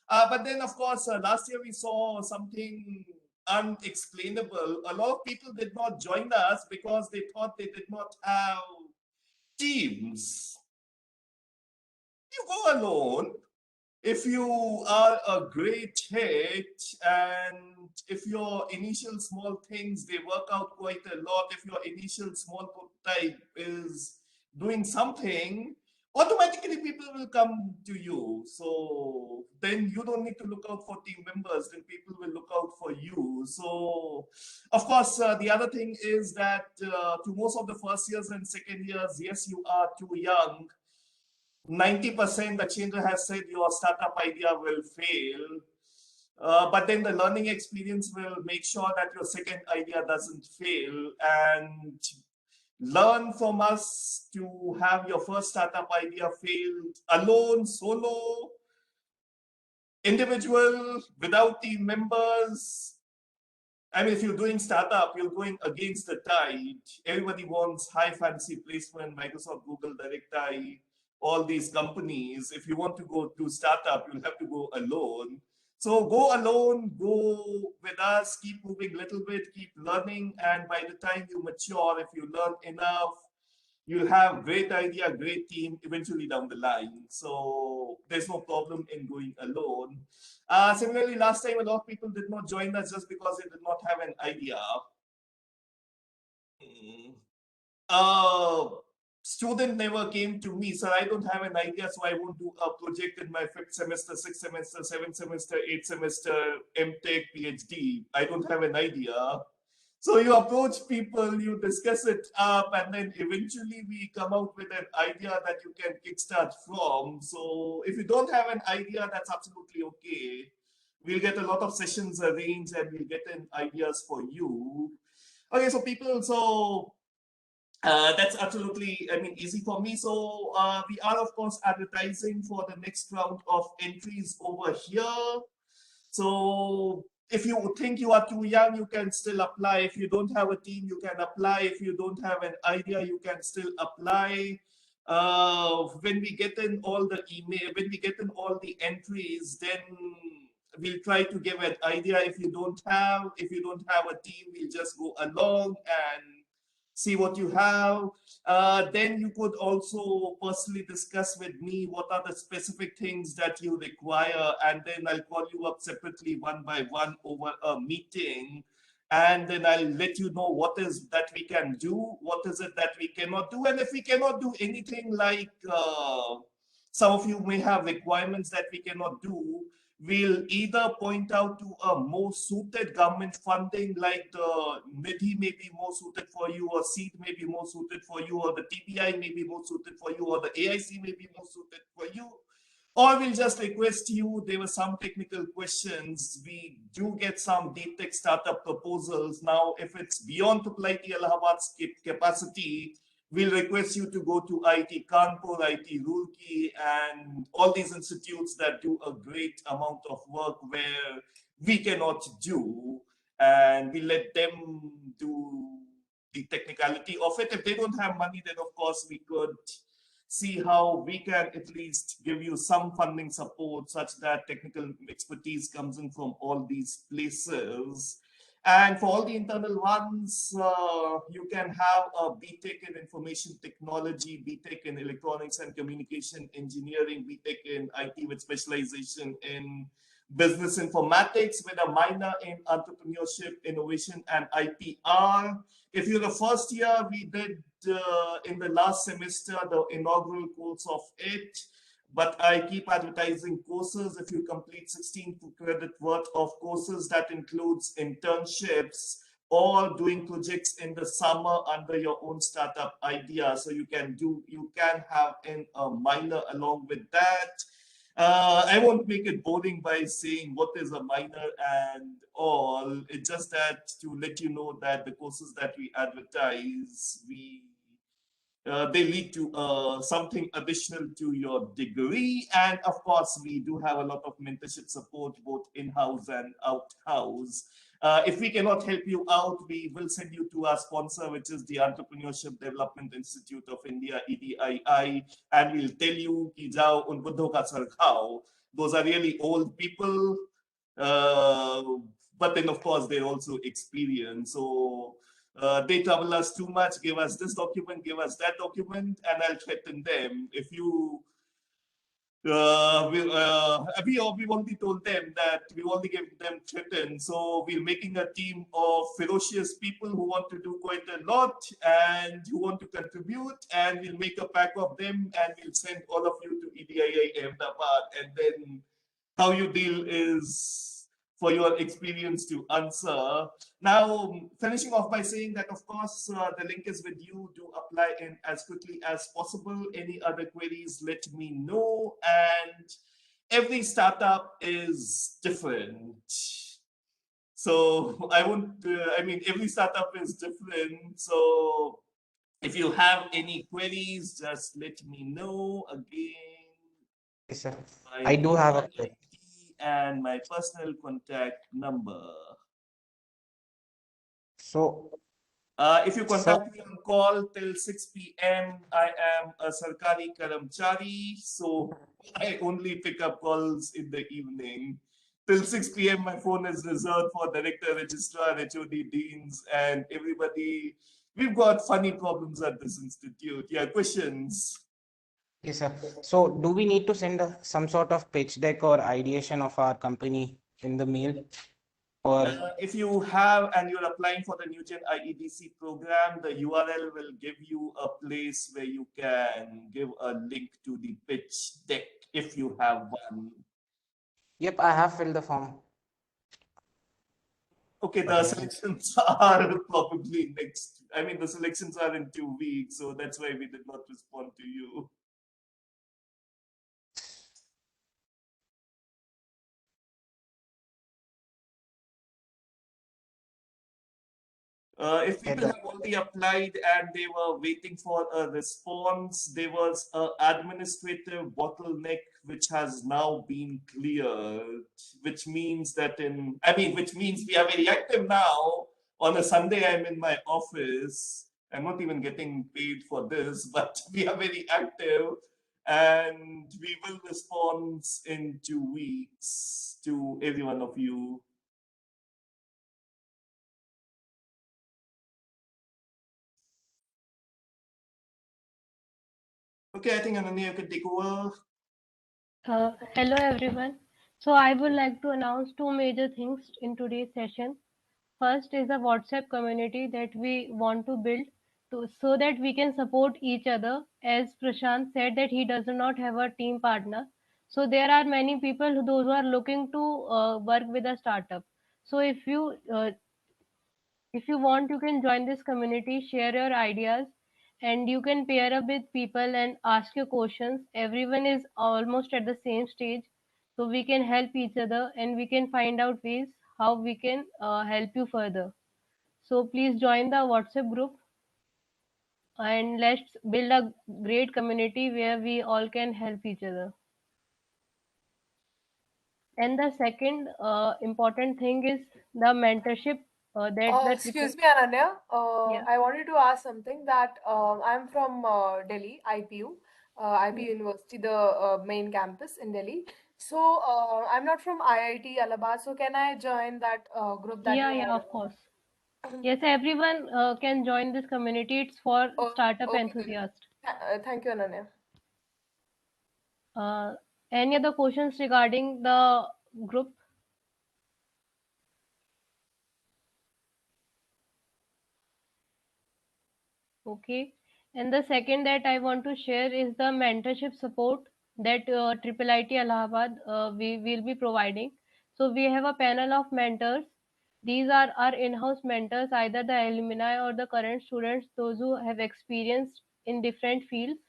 But then, of course, last year we saw something unexplainable. A lot of people did not join us because they thought they did not have teams. You go alone. If you are a great hit and if your initial small things they work out quite a lot, if your initial small prototype is doing something, automatically people will come to you. So then you don't need to look out for team members, then people will look out for you. So of course the other thing is that to most of the first years and second years, yes, you are too young. 90% the chamber has said your startup idea will fail. But then the learning experience will make sure that your second idea doesn't fail, and learn from us to have your first startup idea failed alone, solo, individual, without team members. I mean, if you're doing startup, you're going against the tide. Everybody wants high fancy placement, Microsoft, Google, DirectI, all these companies. If you want to go to startup, you'll have to go alone. So go alone, go with us, keep moving a little bit, keep learning. And by the time you mature, if you learn enough, you'll have great idea, great team eventually down the line. So there's no problem in going alone. Similarly, last time a lot of people did not join us just because they did not have an idea. Uh, Student never came to me, sir. I don't have an idea, so I won't do a project in my fifth semester, sixth semester, seventh semester, eighth semester, MTech, PhD. I don't have an idea. So you approach people, you discuss it up, and then eventually we come out with an idea that you can kickstart from. So if you don't have an idea, that's absolutely okay. We'll get a lot of sessions arranged and we'll get in ideas for you. Okay, so people, so that's absolutely, I mean, easy for me. So we are, of course, advertising for the next round of entries over here. So if you think you are too young, you can still apply. If you don't have a team, you can apply. If you don't have an idea, you can still apply. When we get in all the email, when we get in all the entries, then we'll try to give an idea. If you don't have a team, we'll just go along and see what you have. Then you could also personally discuss with me what are the specific things that you require, and then I'll call you up separately one by one over a meeting. And then I'll let you know what is that we can do, what is it that we cannot do. And if we cannot do anything, like some of you may have requirements that we cannot do, we'll either point out to a more suited government funding, like the Nidhi may be more suited for you, or seed may be more suited for you, or the TPI may be more suited for you, or the AIC may be more suited for you. Or we'll just request you, there were some technical questions. We do get some deep tech startup proposals. Now, if it's beyond IIT Allahabad's capacity, we'll request you to go to IIT Kanpur, IIT Roorkee, and all these institutes that do a great amount of work where we cannot do. And we let them do the technicality of it. If they don't have money, then of course we could see how we can at least give you some funding support such that technical expertise comes in from all these places. And for all the internal ones, you can have a BTech in information technology, BTech in electronics and communication engineering, BTech in IT with specialization in business informatics with a minor in entrepreneurship, innovation, and IPR. If you're the first year, we did in the last semester the inaugural course of it. But I keep advertising courses. If you complete 16 credit worth of courses, that includes internships or doing projects in the summer under your own startup idea. So you can have in a minor along with that. I won't make it boring by saying what is a minor and all. It's just that to let you know that the courses that we advertise, they lead to something additional to your degree. And of course, we do have a lot of mentorship support, both in-house and out-house. If we cannot help you out, we will send you to our sponsor, which is the Entrepreneurship Development Institute of India, EDII, and we'll tell you, ki jao un buddho ka sar khao. Those are really old people, uh, but then of course they're also experienced. So they trouble us too much, give us this document, give us that document, and I'll threaten them. If you we've already told them that we only give them threatened. So we're making a team of ferocious people who want to do quite a lot and who want to contribute. And we'll make a pack of them and we'll send all of you to EDIA Ahmedabad. And then how you deal is for your experience to answer. Now, finishing off by saying that, of course, the link is with you. Do apply in as quickly as possible. Any other queries, let me know. And every startup is different. So every startup is different. So if you have any queries, just let me know. Again, Yes, sir. my I do have a email ID and my personal contact number. so, If you sir. contact me on call till 6 p.m., I am a Sarkari Karamchari, so I only pick up calls in the evening. Till 6 p.m., my phone is reserved for director, registrar, HOD, deans, and everybody. We've got funny problems at this institute. Yeah, questions? Yes, sir. So, do we need to send some sort of pitch deck or ideation of our company in the mail? Or If you have and you're applying for the NewGen IEDC program, the URL will give you a place where you can give a link to the pitch deck if you have one. yep, I have filled the form. Okay, But the selections are probably next. I mean, the selections are in 2 weeks, so that's why we did not respond to you. If people have already applied and they were waiting for a response, there was an administrative bottleneck which has now been cleared, which means which means we are very active now. On a Sunday, I'm in my office. I'm not even getting paid for this, but we are very active and we will respond in 2 weeks to every one of you. Okay, I think Ananya can take over. Hello everyone. So I would like to announce two major things in today's session. First is a WhatsApp community that we want to build so that we can support each other. As Prashant said that he does not have a team partner. So there are many people those who are looking to work with a startup. So if you want, you can join this community, share your ideas, and you can pair up with people and ask your questions. Everyone is almost at the same stage, so we can help each other and we can find out ways how we can help you further. So please join the WhatsApp group and let's build a great community where we all can help each other. And the second important thing is the mentorship that the Excuse me, Ananya. yeah I wanted to ask something that I'm from Delhi, IPU, yeah IPU University, the main campus in Delhi. So I'm not from IIT Allahabad. So can I join that group that yeah, you yeah, have? of course. Yes, everyone can join this community. It's for Oh, startup okay, then. enthusiasts. Thank you, Ananya. Uh, any other questions regarding the group? Okay. And the second that I want to share is the mentorship support that IIIT Allahabad we will be providing. So we have a panel of mentors. These are our in-house mentors, either the alumni or the current students, those who have experienced in different fields.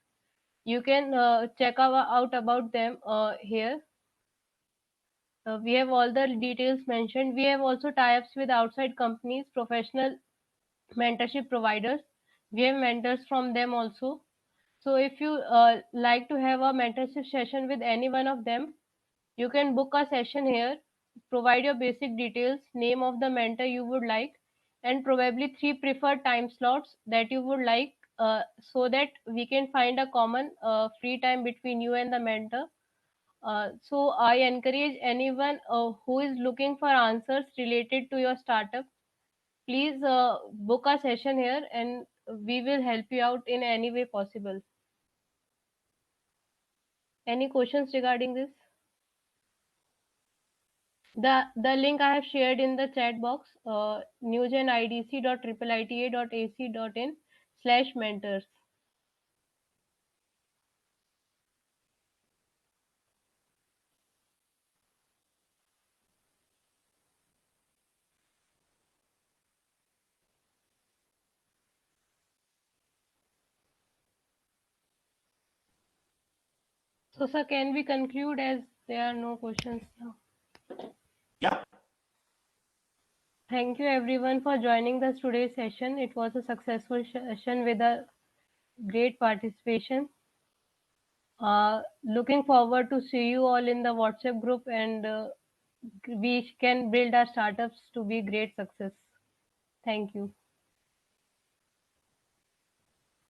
You can check out about them here. We have all the details mentioned. We have also tie-ups with outside companies, professional mentorship providers. We have mentors from them also. So if you like to have a mentorship session with any one of them, you can book a session here, provide your basic details, name of the mentor you would like, and probably three preferred time slots that you would like, so that we can find a common free time between you and the mentor. So I encourage anyone who is looking for answers related to your startup, please book a session here and we will help you out in any way possible. Any questions regarding this? The link I have shared in the chat box, newgenidc.iita.ac.in/mentors. So, sir, can we conclude as there are no questions now? Yeah. Thank you everyone for joining us today's session. It was a successful session with a great participation. Looking forward to see you all in the WhatsApp group, and we can build our startups to be great success. Thank you.